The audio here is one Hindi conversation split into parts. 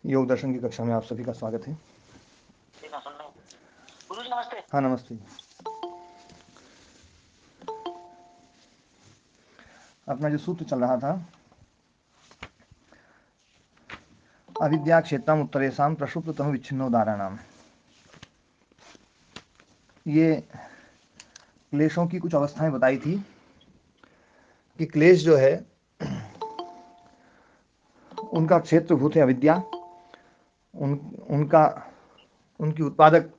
योग दर्शन की कक्षा में आप सभी का स्वागत है। गुरु जी नमस्ते। हाँ, नमस्ते। अपना जो सूत्र चल रहा था, अविद्या क्षेत्रम उत्तरेशम प्रसुप्त तनु विच्छिन्नोदाहरणाम, ये क्लेशों की कुछ अवस्थाएं बताई थी कि क्लेश जो है उनका क्षेत्रभूत है अविद्या, उनका उनकी उत्पादक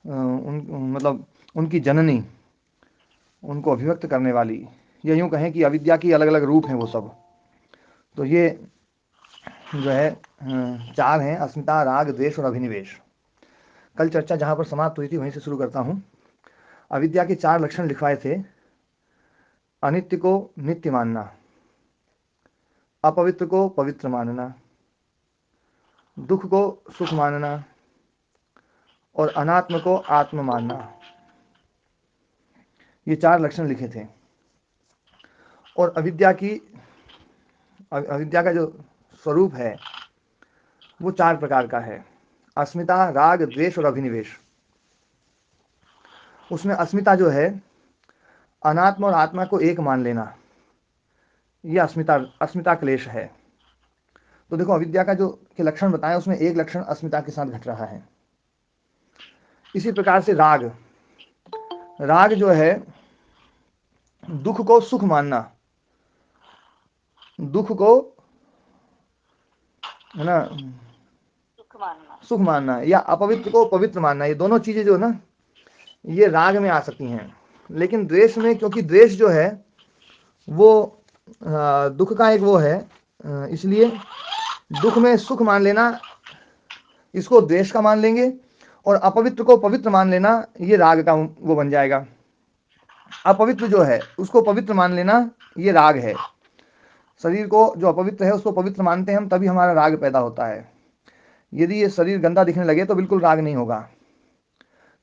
मतलब उनकी जननी, उनको अभिव्यक्त करने वाली, या यूँ कहें कि अविद्या की अलग अलग रूप हैं वो सब। तो ये जो है चार हैं: अस्मिता, राग, द्वेष और अभिनिवेश। कल चर्चा जहाँ पर समाप्त हुई थी वहीं से शुरू करता हूँ। अविद्या के चार लक्षण लिखवाए थे: अनित्य को नित्य मानना, अपवित्र को पवित्र मानना, दुख को सुख मानना और अनात्म को आत्म मानना। ये चार लक्षण लिखे थे। और अविद्या का जो स्वरूप है वो चार प्रकार का है: अस्मिता, राग, द्वेष और अभिनिवेश। उसमें अस्मिता जो है, अनात्म और आत्मा को एक मान लेना, ये अस्मिता क्लेश है। तो देखो, अविद्या का जो के लक्षण बताएं उसमें एक लक्षण अस्मिता के साथ घट रहा है। इसी प्रकार से राग जो है, दुख को सुख मानना, दुख को है ना सुख मानना, या अपवित्र को पवित्र मानना, ये दोनों चीजें जो ना ये राग में आ सकती हैं। लेकिन द्वेष में, क्योंकि द्वेष जो है वो दुख का एक वो है, इसलिए दुख में सुख मान लेना, इसको द्वेष का मान लेंगे, और अपवित्र को पवित्र मान लेना ये राग का वो बन जाएगा। अपवित्र जो है उसको पवित्र मान लेना ये राग है। शरीर को जो अपवित्र है उसको पवित्र मानते हैं हम, तभी हमारा राग पैदा होता है। यदि ये शरीर गंदा दिखने लगे तो बिल्कुल राग नहीं होगा।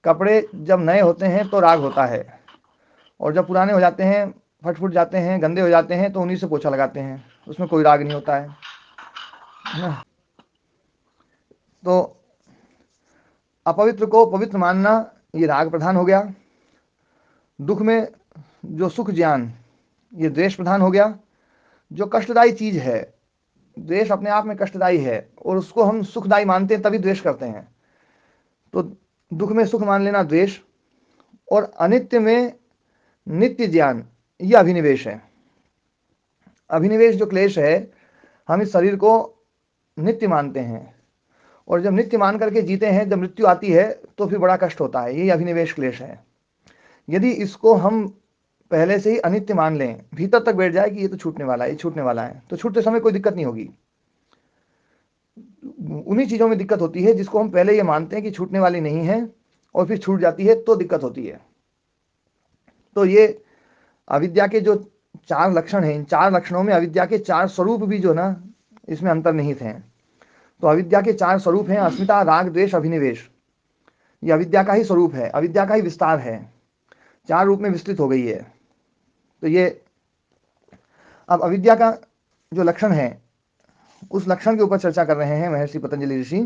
कपड़े जब नए होते हैं तो राग होता है, और जब पुराने हो जाते हैं, फट फुट जाते हैं, गंदे हो जाते हैं, तो उन्हीं से पोछा लगाते हैं, उसमें कोई राग नहीं होता है ना। तो अपवित्र को पवित्र मानना ये राग प्रधान हो गया। दुख में जो सुख ज्ञान, ये द्वेष प्रधान हो गया। जो कष्टदायी चीज है, द्वेष अपने आप में कष्टदायी है और उसको हम सुखदायी मानते हैं तभी द्वेष करते हैं, तो दुख में सुख मान लेना द्वेष। और अनित्य में नित्य ज्ञान, यह अभिनिवेश है। अभिनिवेश जो क्लेश है, हम इस शरीर को नित्य मानते हैं, और जब नित्य मान करके जीते हैं, जब मृत्यु आती है तो फिर बड़ा कष्ट होता है। यही अभिनिवेश क्लेश है। यदि इसको हम पहले से ही अनित्य मान लें, भीतर तक बैठ जाए कि ये तो छूटने वाला है, ये छूटने वाला है, तो छूटते समय कोई दिक्कत नहीं होगी। उन्हीं चीज़ों में दिक्कत होती है जिसको हम पहले ये मानते हैं कि छूटने वाली नहीं है, और फिर छूट जाती है तो दिक्कत होती है। तो ये अविद्या के जो चार लक्षण हैं, इन चार लक्षणों में अविद्या के चार स्वरूप भी जो ना इसमें अंतर्निहित हैं। तो अविद्या के चार स्वरूप हैं: अस्मिता, राग, द्वेष, अभिनिवेश। ये अविद्या का ही स्वरूप है, अविद्या का ही विस्तार है, चार रूप में विस्तृत हो गई है। तो ये अब अविद्या का जो लक्षण है उस लक्षण के ऊपर चर्चा कर रहे हैं महर्षि पतंजलि ऋषि।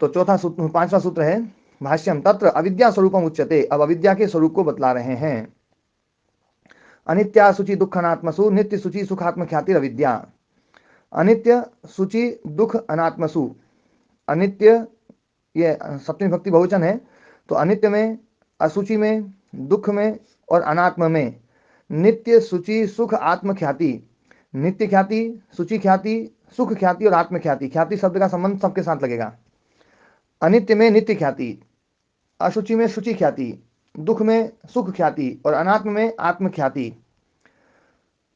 तो चौथा सूत्र, पांचवा सूत्र है भाष्यम तत्र अविद्या स्वरूपम उच्यते। अब अविद्या के स्वरूप को बतला रहे हैं। अनित्या शुचि दुख अनात्मसु नित्य शुचि सुखात्म ख्याति अविद्या। अनित्य, शुचि, दुख, अनात्मसु। अनित्य ये सप्तमी भक्ति बहुवचन है, तो अनित्य में, असुचि में, दुख में और अनात्म में नित्य, शुचि, सुख, आत्म ख्याति। नित्य ख्याति, शुचि ख्याति, सुख ख्याति और आत्म ख्याति। ख्याति शब्द का संबंध सबके साथ लगेगा। अनित्य में नित्य ख्याति, अशुचि में शुचि ख्याति, दुख में सुख ख्याति और अनात्म में आत्म ख्याति।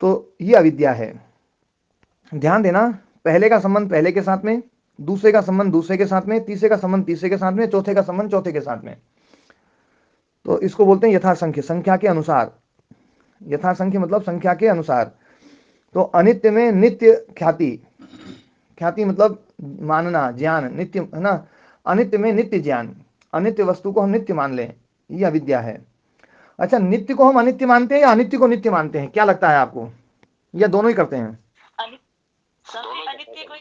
तो ये अविद्या है। ध्यान देना, पहले का संबंध पहले के साथ में, दूसरे का संबंध दूसरे के साथ में, तीसरे का संबंध तीसरे के साथ में, चौथे का संबंध चौथे के साथ में। तो इसको बोलते हैं यथासंख्य, संख्या के अनुसार। यथासंख्य मतलब संख्या के अनुसार। तो अनित्य में नित्य ख्याति, ख्याति मतलब मानना, ज्ञान, नित्य है ना। अनित्य में नित्य ज्ञान, अनित्य वस्तु को हम नित्य मान लें, ये अविद्या है। अच्छा, नित्य को हम अनित्य मानते हैं या अनित्य को नित्य मानते हैं? क्या लगता है आपको? या दोनों ही करते हैं? अनित्य को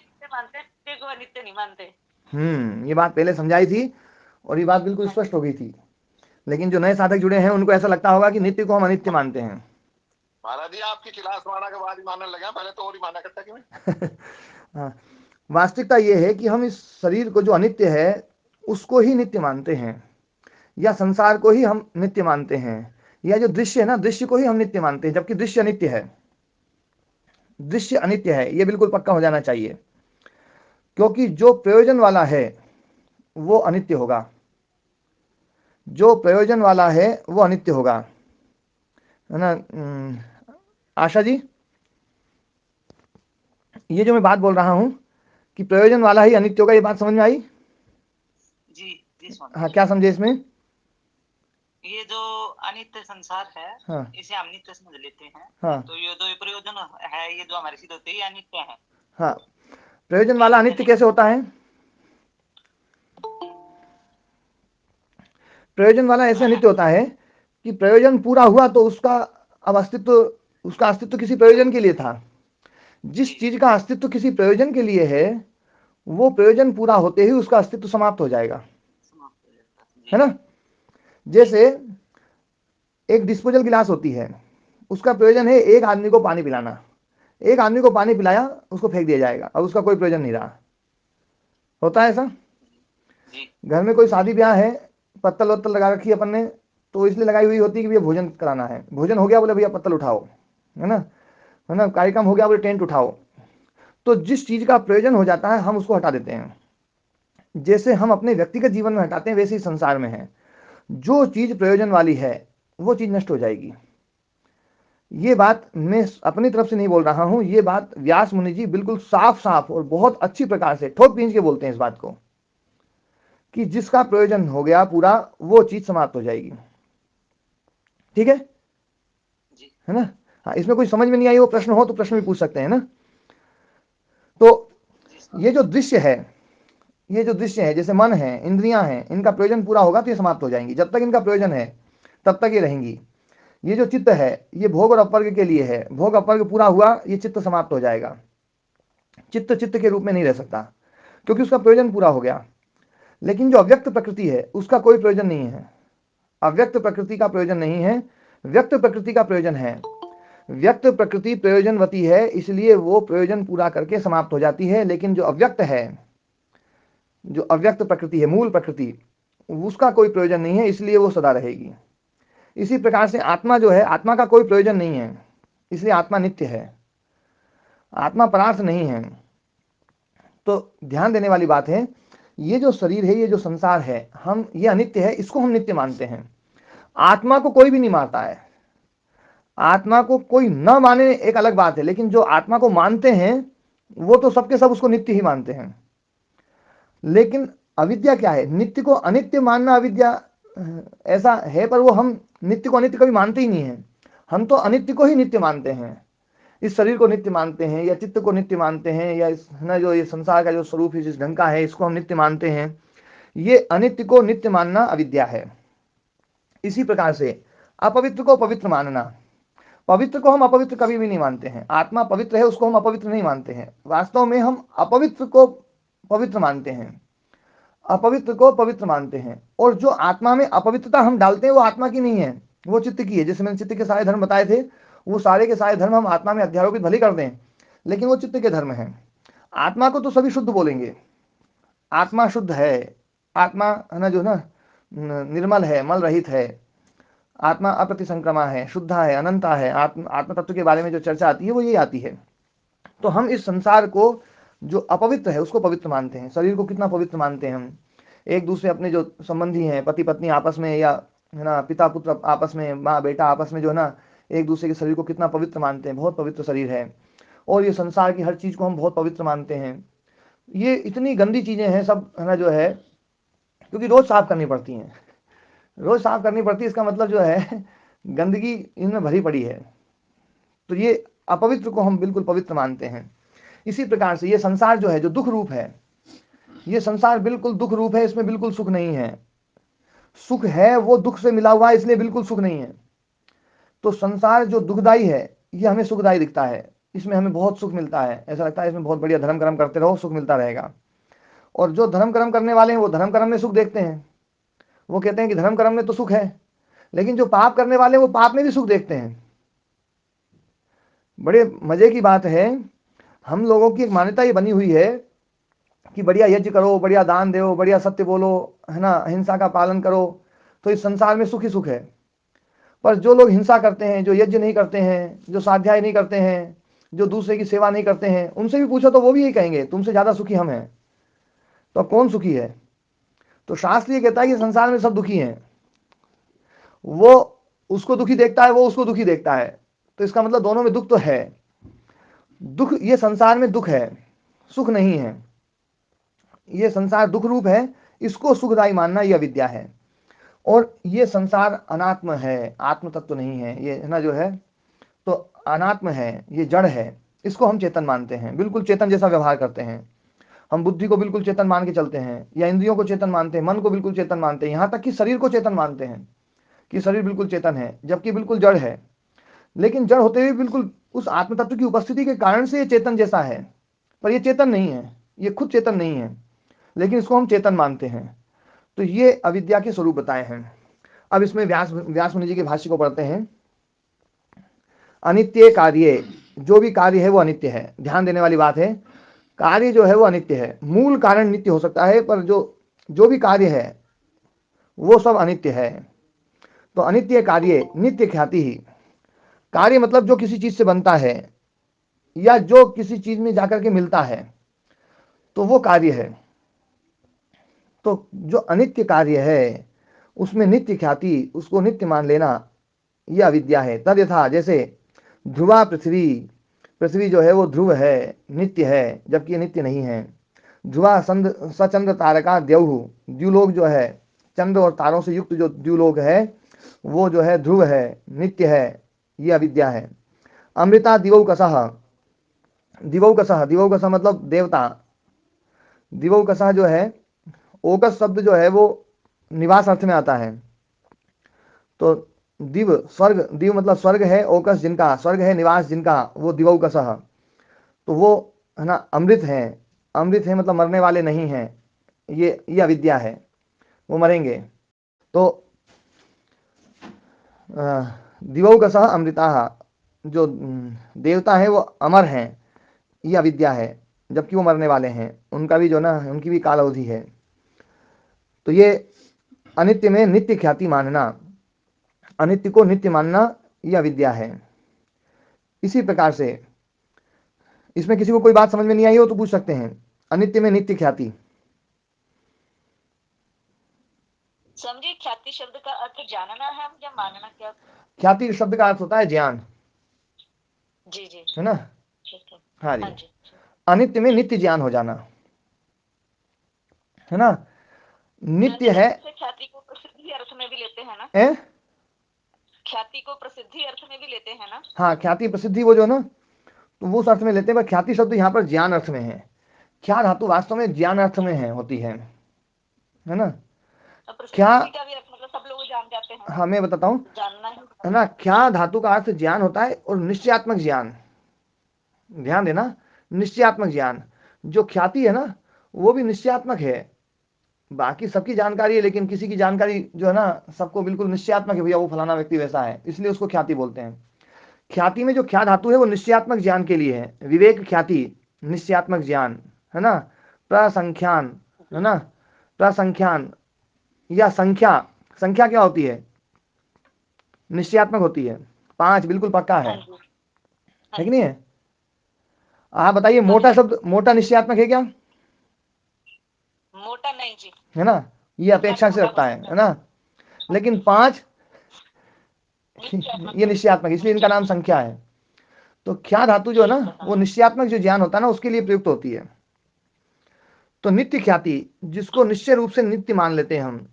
अनित्य नहीं मानते। ये बात पहले समझाई थी और ये बात बिल्कुल स्पष्ट हो गई थी, लेकिन जो नए साधक जुड़े हैं उनको ऐसा लगता होगा कि नित्य को हम अनित्य मानते हैं। महाराज जी आपकी क्लास माना के बाद ही मानने लगे, पहले तो और ही माना करता कि मैं। हाँ, वास्तविकता ये है कि हम इस शरीर को जो अनित्य है उसको ही नित्य मानते हैं, या संसार को ही हम नित्य मानते हैं, या जो दृश्य है ना, दृश्य को ही हम नित्य मानते हैं, जबकि दृश्य अनित्य है। दृश्य अनित्य है, ये बिल्कुल पक्का हो जाना चाहिए, क्योंकि जो प्रयोजन वाला है वो अनित्य होगा। जो प्रयोजन वाला है वो अनित्य होगा, है ना। आशा जी, ये जो मैं बात बोल रहा हूं कि प्रयोजन वाला ही अनित्य होगा, ये बात समझ में आई? जी जी स्वामी हाँ, जी। क्या समझे इसमें? ये जो अनित्य संसार है, हाँ इसे हम नित्य समझ लेते हैं। हाँ तो ये जो प्रयोजन है, ये जो हमारे सिद्ध होते हैं, ये अनित्य है। हाँ, प्रयोजन ये वाला नित्य अनित्य नहीं। कैसे होता है? प्रयोजन वाला ऐसे अनित्य होता है कि प्रयोजन पूरा हुआ तो उसका अब अस्तित्व, उसका अस्तित्व किसी प्रयोजन के लिए था। जिस चीज का अस्तित्व किसी प्रयोजन के लिए है, वो प्रयोजन पूरा होते ही उसका अस्तित्व समाप्त हो जाएगा, समाप्त हो जाता है। है जी ना। जैसे एक डिस्पोजल गिलास होती है, उसका प्रयोजन है एक आदमी को पानी पिलाना। एक आदमी को पानी पिलाया, उसको फेंक दिया जाएगा, अब उसका कोई प्रयोजन नहीं रहा। होता है ऐसा। जी घर में कोई शादी ब्याह है, पत्तल वत्तल लगा रखी है अपन ने, तो इसलिए लगाई हुई होती है कि भैया भोजन कराना है। भोजन हो गया, बोले भैया पत्तल उठाओ, है ना। कार्यक्रम हो गया, बोले टेंट उठाओ। तो जिस चीज का प्रयोजन हो जाता है हम उसको हटा देते हैं। जैसे हम अपने व्यक्तिगत जीवन में हटाते हैं, वैसे ही संसार में है। जो चीज प्रयोजन वाली है वो चीज नष्ट हो जाएगी। ये बात मैं अपनी तरफ से नहीं बोल रहा हूं, ये बात व्यास मुनि जी बिल्कुल साफ साफ और बहुत अच्छी प्रकार से ठोक पींच के बोलते हैं इस बात को, कि जिसका प्रयोजन हो गया पूरा, वो चीज समाप्त हो जाएगी। ठीक है, जी है ना। हाँ, इसमें कोई समझ में नहीं आई वो प्रश्न हो तो प्रश्न भी पूछ सकते हैं ना। तो जी ये जो दृश्य है, ये जो दृश्य है, जैसे मन है, इंद्रियां हैं, इनका प्रयोजन पूरा होगा तो ये समाप्त हो जाएंगी। जब तक इनका प्रयोजन है तब तक ये रहेंगी। ये जो चित्त है, ये भोग और अपर्ग के लिए है। भोग अपर्ग पूरा हुआ, ये चित्त समाप्त हो जाएगा। चित्त चित्त के रूप में नहीं रह सकता, क्योंकि उसका प्रयोजन पूरा हो गया। लेकिन जो अव्यक्त प्रकृति है उसका कोई प्रयोजन नहीं है। अव्यक्त प्रकृति का प्रयोजन नहीं है, व्यक्त प्रकृति का प्रयोजन है। व्यक्त प्रकृति प्रयोजनवती है, इसलिए वो प्रयोजन पूरा करके समाप्त हो जाती है। लेकिन जो अव्यक्त है, जो अव्यक्त प्रकृति है, मूल प्रकृति, उसका कोई प्रयोजन नहीं है, इसलिए वो सदा रहेगी। इसी प्रकार से आत्मा जो है, आत्मा का कोई प्रयोजन नहीं है, इसलिए आत्मा नित्य है। आत्मा परार्थ नहीं है। तो ध्यान देने वाली बात है, ये जो शरीर है, ये जो संसार है, हम ये अनित्य है, इसको हम नित्य मानते हैं। आत्मा को कोई भी नहीं मानता है। आत्मा को कोई न माने एक अलग बात है, लेकिन जो आत्मा को मानते हैं वो तो सबके सब उसको नित्य ही मानते हैं। लेकिन अविद्या क्या है? नित्य को अनित्य मानना अविद्या ऐसा है, पर वो हम नित्य को अनित्य कभी मानते ही नहीं है। हम तो अनित्य को ही नित्य मानते हैं। इस शरीर को नित्य मानते हैं, या चित्त को नित्य मानते हैं, या इस ना जो ये संसार का जो स्वरूप है, जिस ढंग का है, इसको हम नित्य मानते हैं। ये अनित्य को नित्य मानना अविद्या है। इसी प्रकार से अपवित्र को पवित्र मानना, पवित्र को हम अपवित्र कभी भी नहीं मानते हैं। आत्मा पवित्र है, उसको हम अपवित्र नहीं मानते हैं। वास्तव में हम अपवित्र को पवित्र मानते हैं, अपवित्र को पवित्र मानते हैं। और जो आत्मा में अपवित्रता हम डालते हैं वो आत्मा की नहीं है, वो चित्त की है। जैसे मैंने चित्त के सारे धर्म बताए थे, वो सारे के सारे धर्म हम आत्मा में अध्यारोपित भले कर दें, लेकिन वो चित्त के धर्म है। आत्मा को तो सभी शुद्ध बोलेंगे, आत्मा शुद्ध है, आत्मा है ना, जो ना निर्मल है, मल रहित है, आत्मा अप्रतिसंक्रमा है, शुद्धा है, अनंता है। आत्म तत्व के बारे में जो चर्चा आती है वो यही आती है। तो हम इस संसार को जो अपवित्र है उसको पवित्र मानते हैं। शरीर को कितना पवित्र मानते हैं हम। एक दूसरे अपने जो संबंधी हैं, पति पत्नी आपस में, या है ना पिता पुत्र आपस में, माँ बेटा आपस में, जो है ना एक दूसरे के शरीर को कितना पवित्र मानते हैं। बहुत पवित्र शरीर है। और ये संसार की हर चीज को हम बहुत पवित्र मानते हैं। ये इतनी गंदी चीजें हैं सब, है ना, जो है, क्योंकि रोज साफ करनी पड़ती हैं। रोज साफ करनी पड़ती है, इसका मतलब जो है गंदगी इनमें भरी पड़ी है। तो ये अपवित्र को हम बिल्कुल पवित्र मानते हैं। इसी प्रकार से ये संसार जो है, जो दुख रूप है, ये संसार बिल्कुल दुख रूप है। इसमें बिल्कुल सुख नहीं है। सुख है वो दुख से मिला हुआ है, इसलिए बिल्कुल सुख नहीं है। तो संसार जो दुखदाई है, ये हमें सुखदाई दिखता है। इसमें हमें बहुत सुख मिलता है, ऐसा लगता है इसमें बहुत बढ़िया धर्म कर्म करते रहो, सुख मिलता रहेगा। और जो धर्म कर्म करने वाले हैं वो धर्म कर्म में सुख देखते हैं, वो कहते हैं कि धर्म कर्म में तो सुख है, लेकिन जो पाप करने वाले हैं वो पाप में भी सुख देखते हैं। बड़े मजे की बात है, हम लोगों की एक मान्यता ये बनी हुई है कि बढ़िया यज्ञ करो, बढ़िया दान दो, बढ़िया सत्य बोलो, है ना, अहिंसा का पालन करो, तो इस संसार में सुख ही सुख है। पर जो लोग हिंसा करते हैं, जो यज्ञ नहीं करते हैं, जो स्वाध्याय नहीं करते हैं, जो दूसरे की सेवा नहीं करते हैं, उनसे भी पूछो तो वो भी यही कहेंगे तुमसे ज्यादा सुखी हम हैं। तो कौन सुखी है? तो शास्त्र ये कहता है कि संसार में सब दुखी हैं। वो उसको दुखी देखता है, वो उसको दुखी देखता है, तो इसका मतलब दोनों में दुख तो है। दुख, ये संसार में दुख है, सुख नहीं है। ये संसार दुख रूप है, इसको सुखदायी मानना यह अविद्या है। और ये संसार अनात्म है, आत्म तत्व नहीं है ये, है ना, जो है तो अनात्म है, ये जड़ है, इसको हम चेतन मानते हैं, बिल्कुल चेतन जैसा व्यवहार करते हैं। हम बुद्धि को बिल्कुल चेतन मान के चलते हैं, या इंद्रियों को चेतन मानते हैं, मन को बिल्कुल चेतन मानते हैं, यहाँ तक कि शरीर को चेतन मानते हैं कि शरीर बिल्कुल चेतन है, जबकि बिल्कुल जड़ है। लेकिन जड़ होते हुए बिल्कुल उस आत्म तत्व की उपस्थिति के कारण से ये चेतन जैसा है, पर ये चेतन नहीं है, ये खुद चेतन नहीं है, लेकिन इसको हम चेतन मानते हैं। तो ये अविद्या के स्वरूप बताए हैं। अब इसमें व्यास मुनि जी के भाष्य को पढ़ते हैं। अनित्य कार्य, जो भी कार्य है वो अनित्य है, ध्यान देने वाली बात है। कार्य जो है वो अनित्य है, मूल कारण नित्य हो सकता है, पर जो भी कार्य है वो सब अनित्य है। तो अनित्य कार्य नित्य ख्याति ही। कार्य मतलब जो किसी चीज से बनता है या जो किसी चीज में जाकर के मिलता है, तो वो कार्य है। तो जो अनित्य कार्य है उसमें नित्य ख्याति, उसको नित्य मान लेना, यह अविद्या है। तद यथा, जैसे ध्रुवा पृथ्वी, पृथ्वी जो है वो ध्रुव है, नित्य है, जबकि ये नित्य नहीं है। ध्रुवा सचंद्र तारका द्यौहु, द्युलोक जो है, चंद्र और तारों से युक्त जो द्युलोक है वो जो है ध्रुव है, नित्य है, ये अविद्या है। अमृता दिवौकसः, दिवौकसः, दिवौकसः मतलब देवता। दिवौकसः जो है, ओकस शब्द जो है वो निवास अर्थ में आता है। तो दिव स्वर्ग, दिव मतलब स्वर्ग है, ओकस जिनका स्वर्ग है, निवास जिनका, वो दिवौकसः। तो वो, है ना, अमृत है। अमृत है मतलब मरने वाले नहीं हैं, ये अविद्या है, वो मरेंगे। तो दिवौकसः अमृताः, जो देवता है वो अमर हैं, ये अविद्या है, जबकि वो मरने वाले हैं, उनका भी जो ना, उनकी भी काल अवधि है। तो ये अनित्य में नित्य ख्याति मानना, अनित्य को नित्य मानना, यह अविद्या है। इसी प्रकार से इसमें किसी को कोई बात समझ में नहीं आई हो तो पूछ सकते हैं। अनित्य में नित्य ख्याति। समझिए, ख्याति शब्द का अर्थ जानना है या मानना? क्या ख्याति शब्द का अर्थ होता है ज्ञान, जी जी, है ना। ठीक है, हाँ हाँ जी, जी। अनित्य में नित्य ज्ञान हो जाना, है ना। नित्य है, ख्याति को प्रसिद्धि अर्थ में भी लेते हैं ना? ए? ख्याति को प्रसिद्धि अर्थ में भी लेते हैं ना? हाँ, ख्याति प्रसिद्धि वो जो ना, तो वो उस अर्थ में लेते हैं, पर ख्याति शब्द यहाँ पर ज्ञान अर्थ में है। ख्या धातु वास्तव में ज्ञान अर्थ में है, होती है ना। क्या, प्रसिद्धि का भी अर्थ मतलब सब लोग जान जाते हैं। हाँ मैं बताता हूँ, जानना है ना। ख्या धातु का अर्थ ज्ञान होता है, और निश्चयात्मक ज्ञान, ध्यान देना, निश्चयात्मक ज्ञान। जो ख्याति है ना वो भी निश्चयात्मक है, बाकी सबकी जानकारी है, लेकिन किसी की जानकारी जो है ना सबको बिल्कुल निश्चयात्मक है, भैया वो फलाना व्यक्ति वैसा है, इसलिए उसको ख्याति बोलते हैं। ख्याति में जो ख्या धातु है वो निश्चयात्मक ज्ञान के लिए है। विवेक ख्याति निश्चयात्मक ज्ञान, है ना। प्रसंख्यान, है ना, प्रसंख्यान या संख्या, संख्या क्या होती है? निश्चयात्मक होती है, 5 बिल्कुल पक्का है कि नहीं है? आप बताइए, मोटा शब्द, मोटा निश्चयात्मक है क्या? मोटा नहीं जी, है ना, ये अपेक्षा से रखता है ना। लेकिन 5 ये निश्चयात्मक, इसलिए इनका नाम संख्या है। तो ख्या धातु जो है ना वो निश्चयात्मक जो ज्ञान होता है ना उसके लिए प्रयुक्त होती है। तो नित्य ख्याति, जिसको निश्चय रूप से नित्य मान लेते हैं हम,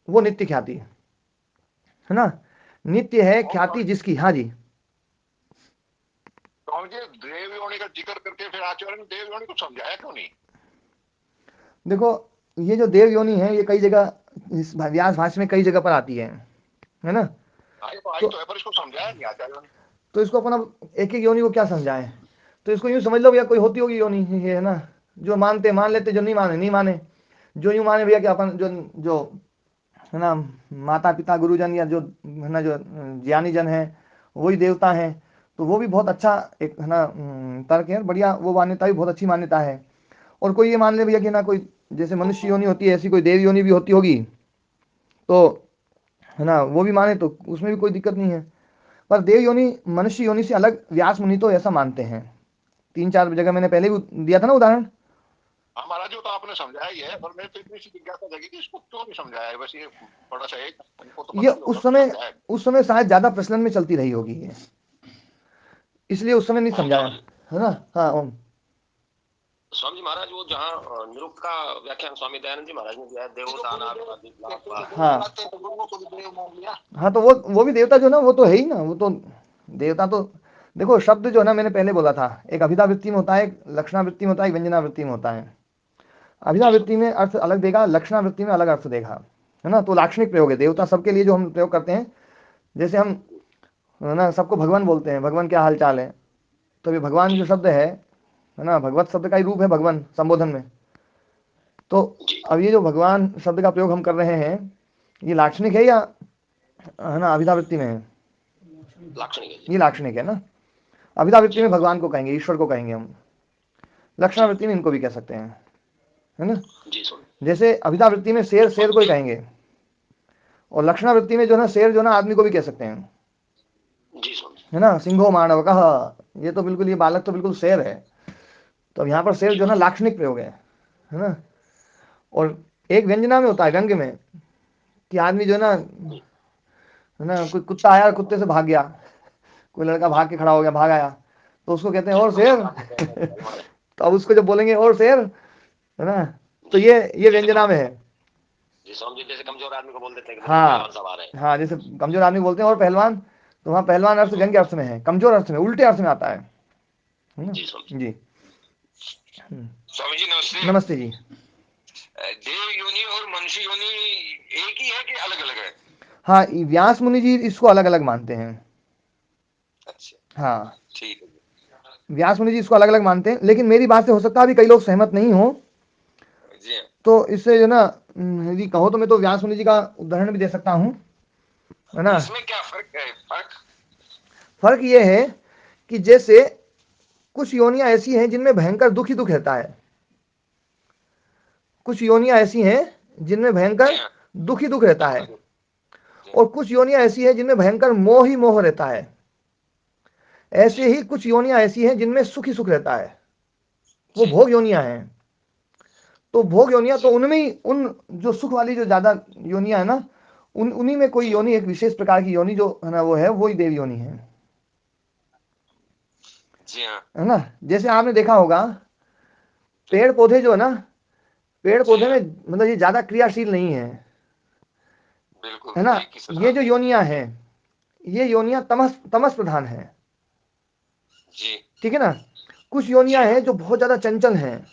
वो नित्य ख्याति है ना। नित्य है ख्याति जिसकी। हाँ जी, देव योनि का जिक्र करके फिर आचार्य ने देव योनि को समझाया क्यों नहीं? देखो ये जो देव योनि है ये कई जगह इस व्यास भाष्य में कई जगह पर आती है ना। तो पर इसको समझाया नहीं आचार्य ने। तो इसको अपन अब एक एक योनि को क्या समझाएं, तो इसको यूं समझ लो भैया कोई होती होगी योनि, ये है ना, जो मानते मान लेते, जो नहीं माने नहीं माने। जो यूं माने भैया कि अपन जो जो है ना माता पिता गुरुजन या जो है ना जो ज्ञानी जन है वही देवता हैं, तो वो भी बहुत अच्छा एक है ना तर्क है, बढ़िया, वो मान्यता भी बहुत अच्छी मान्यता है। और कोई ये मान ले भैया कि ना कोई जैसे मनुष्य योनि होती है ऐसी कोई देव योनि भी होती होगी, तो है ना वो भी माने तो उसमें भी कोई दिक्कत नहीं है। पर देव योनि मनुष्य योनि से अलग व्यास मुनि तो ऐसा मानते हैं। 3-4 जगह मैंने पहले भी दिया था ना उदाहरण। हमारा जो तो आपने समझाया ही है, पर मैं तो इतनी सी जिज्ञासा जगी कि इसको क्यों नहीं समझाया है, बस ये थोड़ा सा एक उनको तो ये पता ही होगा तो समझाया है। उस समय शायद ज्यादा प्रचलन में चलती रही होगी ये, इसलिए उस समय नहीं समझाया, है ना। हाँ ओम। स्वामी जी महाराज, वो जहाँ निरुक्त का व्याख्यान स्वामी दयानंद जी महाराज ने दिया है, देवता हाँ हाँ, तो वो भी देवता जो ना वो तो है ही ना, वो तो देवता तो देखो शब्द जो है ना मैंने पहले बोला था, एक अभिधा वृत्ति में होता है, एक लक्षणा वृत्ति में होता है, एक व्यंजना वृत्ति में होता है। अभिधा वृत्ति में अर्थ अलग देगा, लक्षणा वृत्ति में अलग अर्थ देगा, है ना। तो लाक्षणिक प्रयोग है देवता सबके लिए जो हम प्रयोग करते हैं। जैसे हम है ना सबको भगवान बोलते हैं, भगवान क्या हाल चाल है, तो ये भगवान जो शब्द है ना भगवत शब्द का ही रूप है भगवान संबोधन में। तो अब ये जो भगवान शब्द का प्रयोग हम कर रहे हैं ये लाक्षणिक है या है ना अभिधा वृत्ति में है? लाक्षणिक है। ये लाक्षणिक है ना। अभिधा वृत्ति में भगवान को कहेंगे, ईश्वर को कहेंगे हम। लक्षणा वृत्ति में इनको भी कह सकते हैं, है ना। जी स्वामी। जैसे अभिधा वृत्ति में शेर शेर को ही कहेंगे, और लक्षणा वृत्ति में जो ना शेर जो ना आदमी को भी कह सकते हैं, जी स्वामी। है ना। सिंहो मानव कह, ये तो बिल्कुल, ये बालक तो बिल्कुल शेर है। तो अब यहाँ पर शेर जो ना लाक्षणिक प्रयोग है ना। और एक व्यंजना में होता है व्यंग्य में कि आदमी जो है ना कोई कुत्ता आया, कुत्ते से भाग गया, कोई लड़का भाग के खड़ा हो गया, भाग आया, तो उसको कहते हैं और शेर तो अब उसको जब बोलेंगे और शेर, है ना, तो ये व्यंजना में है। जी स्वामी जी, जैसे कमजोर आदमी को बोल देते हैं कि हाँ पहलवान सब आ रहे हैं। हाँ, जैसे कमजोर आदमी बोलते हैं और पहलवान, तो वहाँ पहलवान अर्थ व्यंग्य अर्थ में है, कमजोर अर्थ में, उल्टे अर्थ में आता है ना। जी स्वामी। जी स्वामी जी नमस्ते। नमस्ते जी। देव योनि और मनुष्य योनि एक ही है कि अलग अलग है? हाँ, व्यास मुनि जी इसको अलग अलग मानते हैं। अच्छा हाँ, ठीक है। व्यास मुनि जी इसको अलग अलग मानते हैं, लेकिन मेरी बात से हो सकता है अभी कई लोग सहमत नहीं हो, जी हाँ। तो इससे जो ना यदि कहो तो मैं तो व्यास मुनि जी का उदाहरण भी दे सकता हूँ, है ना। इसमें क्या फर्क है? फर्क ये है कि जैसे कुछ योनियां ऐसी हैं जिनमें भयंकर दुख ही दुख रहता है, कुछ योनियां ऐसी हैं जिनमें भयंकर दुख ही दुख रहता है, और कुछ योनियां ऐसी हैं जिनमें भयंकर मोह ही मोह रहता है। ऐसे ही कुछ योनियां ऐसी हैं जिनमें सुख ही सुख रहता है, वो भोग योनियां हैं। तो भोग योनियां तो उनमें ही, उन जो सुख वाली जो ज्यादा योनियां है ना, उन्हीं में कोई योनि, एक विशेष प्रकार की योनि जो है ना वो है, वो ही देव योनि है, जी हाँ। है ना। जैसे आपने देखा होगा पेड़ पौधे जो है ना, पेड़ पौधे में मतलब ये ज्यादा क्रियाशील नहीं है, बिल्कुल है ना। ये जो योनियां हैं ये योनियां तमस प्रधान है, जी। ठीक है ना। कुछ योनियां हैं जो बहुत ज्यादा चंचल हैं,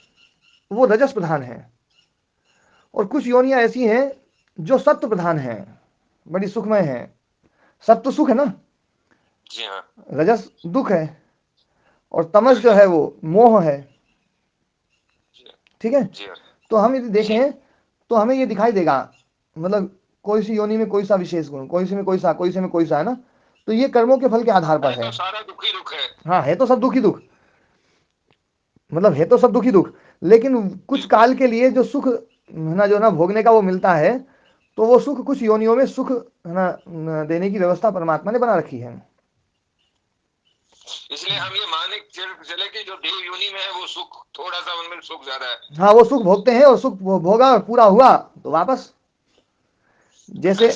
वो रजस प्रधान है। और कुछ योनियां ऐसी हैं जो सत्व प्रधान है, बड़ी सुखमय है। सत्व सुख है ना, जी हाँ। रजस दुख है, और तमस जो है वो मोह है, ठीक है। जी हाँ। तो हम यदि देखें तो हमें ये दिखाई देगा, मतलब कोई सी योनि में कोई सा विशेष गुण, कोई सी में कोई सा, कोई सी में कोई सा, है ना। तो ये कर्मों के फल के आधार पर है। तो सारा दुख ही दुख है। हाँ, है तो सब दुख ही दुख, मतलब है तो सब दुख ही दुख, लेकिन कुछ काल के लिए जो सुख है ना जो ना भोगने का वो मिलता है, तो वो सुख कुछ योनियों में सुख है ना देने की व्यवस्था परमात्मा ने बना रखी है। इसलिए हम ये माने चले कि जो देव योनि में है वो सुख थोड़ा सा, उनमें सुख ज्यादा है। हाँ, वो सुख भोगते हैं, और सुख भोगा और पूरा हुआ तो वापस, जैसे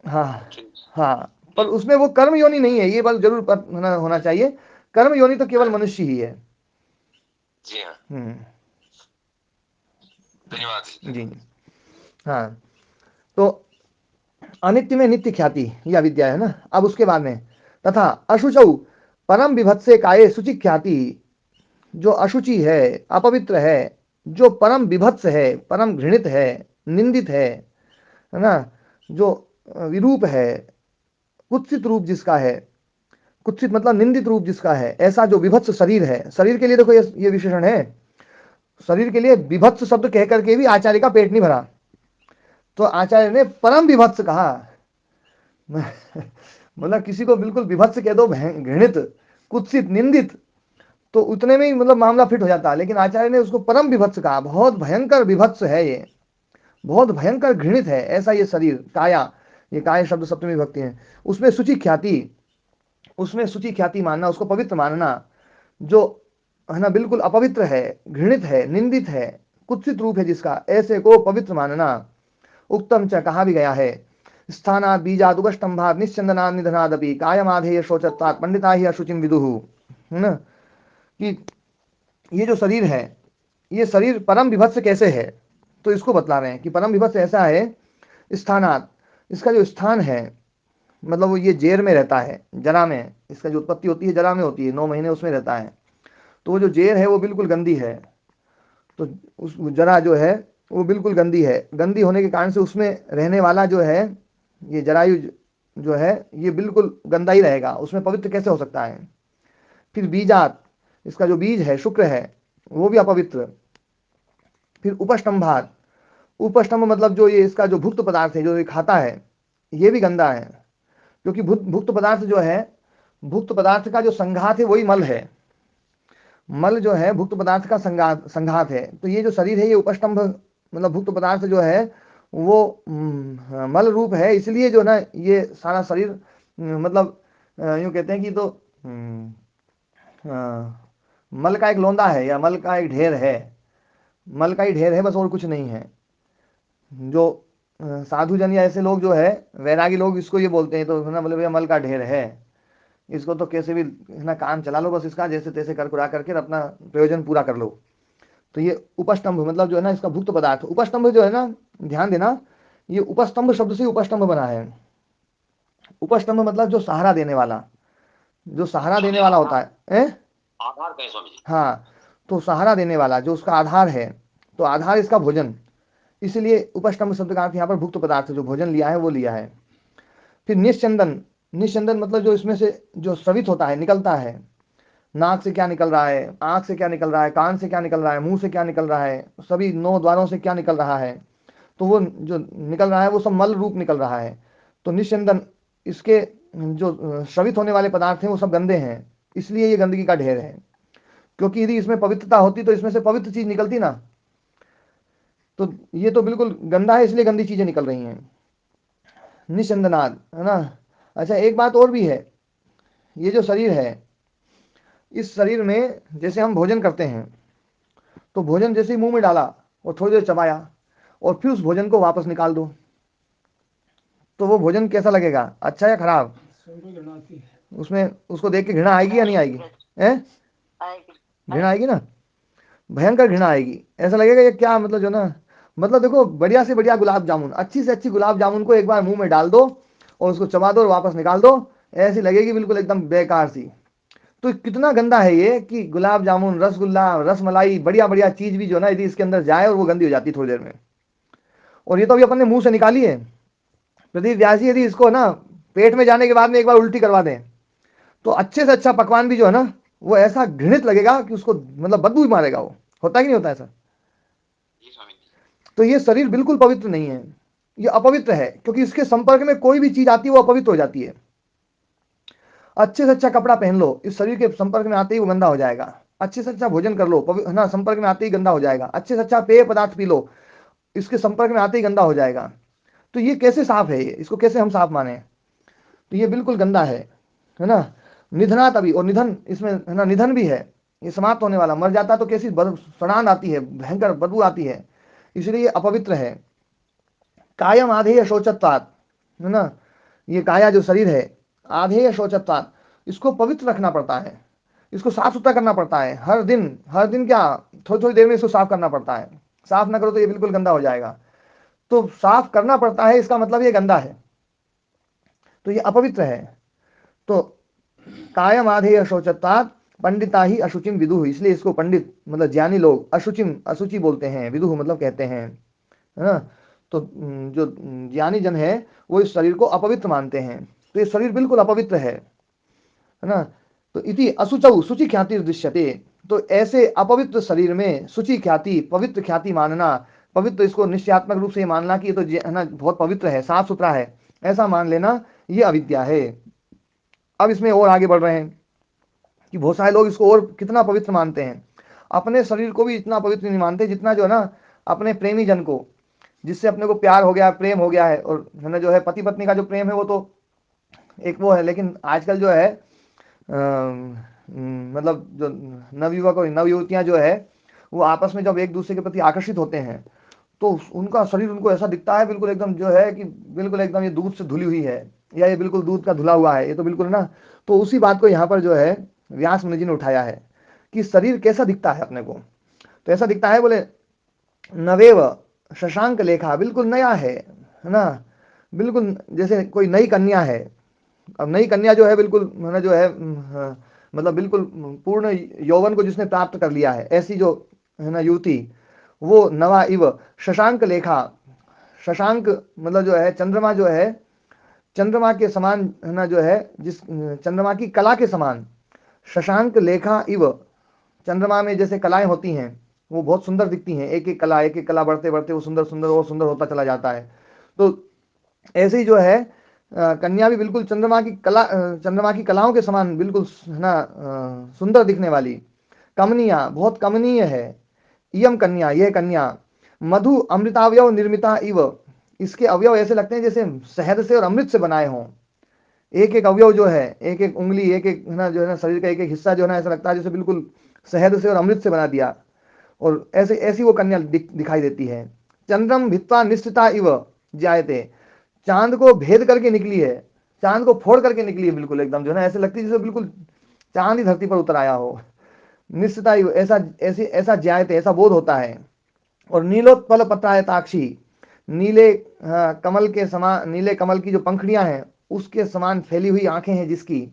हाँ हाँ, पर उसमें वो कर्म योनि नहीं है, ये बात जरूर होना चाहिए। कर्म योनि तो केवल मनुष्य ही है। जी हाँ। धन्यवाद जी। जी। हाँ, तो अनित्य में नित्य ख्याति यह विद्या है ना। अब उसके बाद में तथा अशुचौ परम विभत्से काये शुचि ख्याति, जो अशुचि है, अपवित्र है, जो परम विभत्स है, परम घृणित है, निंदित है ना, जो विरूप है, कुत्सित रूप जिसका है, कुत्सित मतलब निंदित रूप जिसका है, ऐसा जो विभत्स शरीर है, शरीर के लिए देखो ये विशेषण है, शरीर के लिए विभत्स शब्द कह करके भी आचार्य का पेट नहीं भरा, तो आचार्य ने परम विभत्स कहा। मतलब किसी को बिल्कुल विभत्स कह दो, घृणित, कुत्सित, निंदित, तो उतने में ही मतलब मामला फिट हो जाता है, लेकिन आचार्य ने उसको परम विभत्स कहा। बहुत भयंकर विभत्स है ये, बहुत भयंकर घृणित है ऐसा ये शरीर काया। ये काय शब्द सप्तमी विभक्ति है। उसमें शुचि ख्याति, उसमें शुचि ख्याति मानना, उसको पवित्र मानना, जो है ना बिल्कुल अपवित्र है, घृणित है, निंदित है, कुत्सित रूप है जिसका, ऐसे को पवित्र मानना। उक्तम च कहा भी गया है, स्थानात बीजाद उपष्टंभात निश्चंदनाद निधनादपि कायमाधेय शोचत्वात् पंडिता ही अशुचिम विदुः, है ना, कि ये जो शरीर है, ये शरीर परम विभत्स कैसे है, तो इसको बतला रहे हैं कि परम विभत्स ऐसा है, स्थानात, इसका जो स्थान है, मतलब वो ये जेर में रहता है, जरा में, इसका जो उत्पत्ति होती है जरा में होती है, 9 महीने उसमें रहता है, तो वो जो जेर है वो बिल्कुल गंदी है, तो उस जरा जो है वो बिल्कुल गंदी है, गंदी होने के कारण से उसमें रहने वाला जो है ये जरायु जो है ये बिल्कुल गंदा ही रहेगा, उसमें पवित्र कैसे हो सकता है। फिर बीजात, इसका जो बीज है शुक्र है वो भी अपवित्र। फिर उपष्टंभात, उपष्टंभ मतलब जो ये इसका जो भुक्त पदार्थ है जो ये खाता है ये भी गंदा है, क्योंकि भुक्त पदार्थ जो है, भुक्त पदार्थ का जो संघात है वही मल है, मल जो है भुक्त पदार्थ का संघात है, तो ये जो शरीर है ये उपष्टंभ मतलब भुक्त पदार्थ जो है वो मल रूप है, इसलिए जो ना ये सारा शरीर मतलब यूँ कहते हैं कि तो मल का एक लोंदा है या मल का एक ढेर है, मल का ही ढेर है बस, और कुछ नहीं है। जो साधु जन या ऐसे लोग जो है वैरागी लोग इसको ये बोलते हैं, तो ना बोले भैया मल का ढेर है, इसको तो कैसे भी ना काम चला लो बस, इसका जैसे तैसे कर कुरा करके अपना प्रयोजन पूरा कर लो। तो ये उपस्तंभ मतलब जो है ना इसका भुक्त पदार्थ, उपस्तंभ जो है ना, ध्यान देना, ये उपस्तंभ शब्द से उपस्तंभ बना है। उपस्तंभ मतलब जो सहारा देने वाला, जो सहारा देने वाला होता है, आधार कहें स्वामी जी। हाँ, तो सहारा देने वाला जो उसका आधार है, तो आधार इसका भोजन, इसलिए उपस्तंभ शब्द का अर्थ यहाँ पर भुक्त पदार्थ जो भोजन लिया है वो लिया है। फिर निश्चंदन, निश्चंदन मतलब जो इसमें से जो स्रवित होता है, निकलता है, नाक से क्या निकल रहा है, आंख से क्या निकल रहा है, कान से क्या निकल रहा है, मुंह से क्या निकल रहा है, सभी 9 द्वारों से क्या निकल रहा है, तो वो जो निकल रहा है वो सब मल रूप निकल रहा है। तो निश्चंदन, इसके जो स्रवित होने वाले पदार्थ हैं वो सब गंदे हैं, इसलिए ये गंदगी का ढेर है, क्योंकि यदि इसमें पवित्रता होती तो इसमें से पवित्र चीज निकलती ना, तो ये तो बिल्कुल गंदा है इसलिए गंदी चीजें निकल रही हैं। निश्चंदनाद, है ना। अच्छा एक बात और भी है, ये जो शरीर है, इस शरीर में जैसे हम भोजन करते हैं, तो भोजन जैसे ही मुंह में डाला और थोड़ी देर चबाया और फिर उस भोजन को वापस निकाल दो, तो वो भोजन कैसा लगेगा, अच्छा या खराब, उसमें उसको देख के घृणा आएगी या नहीं आएगी, हैं, घृणा आएगी ना, भयंकर घृणा आएगी, ऐसा लगेगा ये क्या, मतलब जो ना, मतलब देखो बढ़िया से बढ़िया गुलाब जामुन, अच्छी से अच्छी गुलाब जामुन को एक बार मुंह में डाल दो और उसको चबा दो और वापस निकाल दो, ऐसी लगेगी बिल्कुल एकदम बेकार सी। तो कितना गंदा है ये कि गुलाब जामुन, रसगुल्ला, रसमलाई, बढ़िया बढ़िया चीज भी जो ना यदि इसके अंदर जाए और वो गंदी हो जाती है थोड़ी देर में। और ये तो अभी अपन ने मुंह से निकाली है, प्रदीप व्यास जी यदि इसको ना पेट में जाने के बाद में एक बार उल्टी करवा दें, तो अच्छे से अच्छा पकवान भी जो है ना वो ऐसा घृणित लगेगा कि उसको मतलब बदबू ही मारेगा, वो होता कि नहीं होता ऐसा। तो ये शरीर बिल्कुल पवित्र नहीं है, ये अपवित्र है, क्योंकि इसके संपर्क में कोई भी चीज आती है वो अपवित्र हो जाती है। अच्छे से अच्छा कपड़ा पहन लो, इस शरीर के संपर्क में आते ही वो गंदा हो जाएगा। अच्छे से अच्छा भोजन कर लो, है ना, संपर्क में आते ही गंदा हो जाएगा। अच्छे से अच्छा पेय पदार्थ पी लो, इसके संपर्क में आते ही गंदा हो जाएगा। तो ये कैसे साफ है, ये इसको कैसे हम साफ माने, तो ये बिल्कुल गंदा है ना। निधनात अभी, और निधन इसमें है ना, निधन भी है, ये समाप्त होने वाला, मर जाता तो कैसी सड़ान आती है, भयंकर बदबू आती है, इसलिए ये अपवित्र है। कायम आधेय शौचत्वात्, है ना, ये काया जो शरीर है, आधेय शौचत्वात्, इसको पवित्र रखना पड़ता है, इसको साफ सुथरा करना पड़ता है, हर दिन क्या, थोड़ी थोड़ी देर में इसको साफ करना पड़ता है, साफ ना करो तो ये बिल्कुल गंदा हो जाएगा। तो साफ करना पड़ता है, इसका मतलब ये गंदा है, तो ये अपवित्र है। तो कायम आधेय शौचत्वात् पंडिता ही अशुचिम विदुः, इसलिए इसको पंडित मतलब ज्ञानी लोग अशुचिम, अशुचि बोलते हैं, विदुः मतलब कहते हैं, है ना। तो जो ज्ञानी जन है वो इस शरीर को अपवित्र मानते हैं, तो ये शरीर बिल्कुल अपवित्र है ना। तो इति असुचौ शुचि ख्याति दृश्यते, तो ऐसे अपवित्र शरीर में शुचि ख्याति, पवित्र ख्याति मानना, पवित्र इसको निश्चयात्मक रूप से ये मानना कि ये तो है ना बहुत पवित्र है, साफ सुथरा है, ऐसा मान लेना, ये अविद्या है। अब इसमें और आगे बढ़ रहे हैं कि बहुत सारे लोग इसको और कितना पवित्र मानते हैं। अपने शरीर को भी इतना पवित्र नहीं मानते जितना जो है ना अपने प्रेमी जन को, जिससे अपने को प्यार हो गया, प्रेम हो गया है, और है ना जो है पति पत्नी का जो प्रेम है वो तो एक वो है, लेकिन आजकल जो है मतलब जो नवयुवक और नवयुवतियां जो है वो आपस में जब एक दूसरे के प्रति आकर्षित होते हैं तो उनका शरीर उनको ऐसा दिखता है बिल्कुल एकदम जो है कि बिल्कुल एकदम ये दूध से धुली हुई है, या ये बिल्कुल दूध का धुला हुआ है, ये तो बिल्कुल ना। तो उसी बात को यहाँ पर जो है व्यास मुनि जी ने उठाया है कि शरीर कैसा दिखता है अपने को। तो ऐसा दिखता है, बोले नवेव शशांक लेखा, बिल्कुल नया है ना, बिल्कुल जैसे कोई नई कन्या है। अब नई कन्या जो है बिल्कुल है ना जो है मतलब बिल्कुल पूर्ण यौवन को जिसने प्राप्त कर लिया है, ऐसी जो है ना युवती, वो नवा इव शशांक लेखा, शशांक मतलब जो है चंद्रमा, जो है चंद्रमा के समान है ना जो है, जिस चंद्रमा की कला के समान, शशांक लेखा इव, चंद्रमा में जैसे कलाएं होती हैं वो बहुत सुंदर दिखती हैं, एक एक कला बढ़ते बढ़ते वो सुंदर सुंदर और सुंदर होता चला जाता है। तो ऐसे ही जो है कन्या भी बिल्कुल चंद्रमा की कलाओं के समान बिल्कुल है ना सुंदर दिखने वाली, कमनीया, बहुत कमनीय है। इयम कन्या, यह कन्या, मधु अमृतावयव निर्मिता इव, इसके अवयव ऐसे लगते हैं जैसे शहद से और अमृत से बनाए हों। एक एक अवयव जो है, एक एक उंगली, एक एक है ना जो है ना शरीर का एक एक हिस्सा जो है ना ऐसा लगता है जैसे बिल्कुल शहद से और अमृत से बना दिया, और ऐसे ऐसी वो कन्या दिखाई देती है। चंद्रम भित्वा निश्चिता इव जायते, चांद को भेद करके निकली है, चांद को फोड़ करके निकली है, बिल्कुल एकदम जो है ना ऐसे लगती है जैसे बिल्कुल चांद ही धरती पर उतर आया हो। निश्चिता इव, ऐसा जायते, ऐसा बोध होता है। और नीलोत्पल पत्रायताक्षी, नीले कमल के समान, नीले कमल की जो पंखड़ियां हैं उसके समान फैली हुई आंखें हैं जिसकी,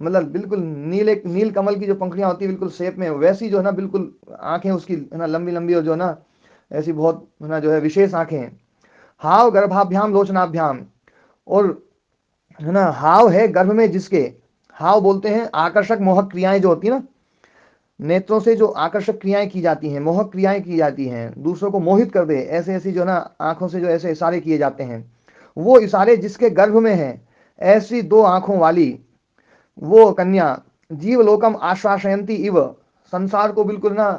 मतलब बिल्कुल नील कमल की जो पंखड़ियां होती है बिल्कुल शेप में वैसी जो है ना बिल्कुल आंखें उसकी है ना लंबी लंबी, और जो है ना ऐसी बहुत है ना जो है विशेष आंखें हैं। हाव गर्भाभ्याम लोचनाभ्याम, और है ना हाव है गर्भ में जिसके, हाव बोलते हैं आकर्षक मोहक क्रियाएं जो होती है ना, नेत्रों से जो आकर्षक क्रियाएं की जाती हैं, मोहक क्रियाएं की जाती हैं, दूसरों को मोहित कर दे, ऐसे ऐसी जो ना आंखों से जो ऐसे इशारे किए जाते हैं, वो इशारे जिसके गर्भ में हैं, ऐसी दो आंखों वाली वो कन्या, जीवलोकम आश्वासयंती इव, संसार को बिल्कुल ना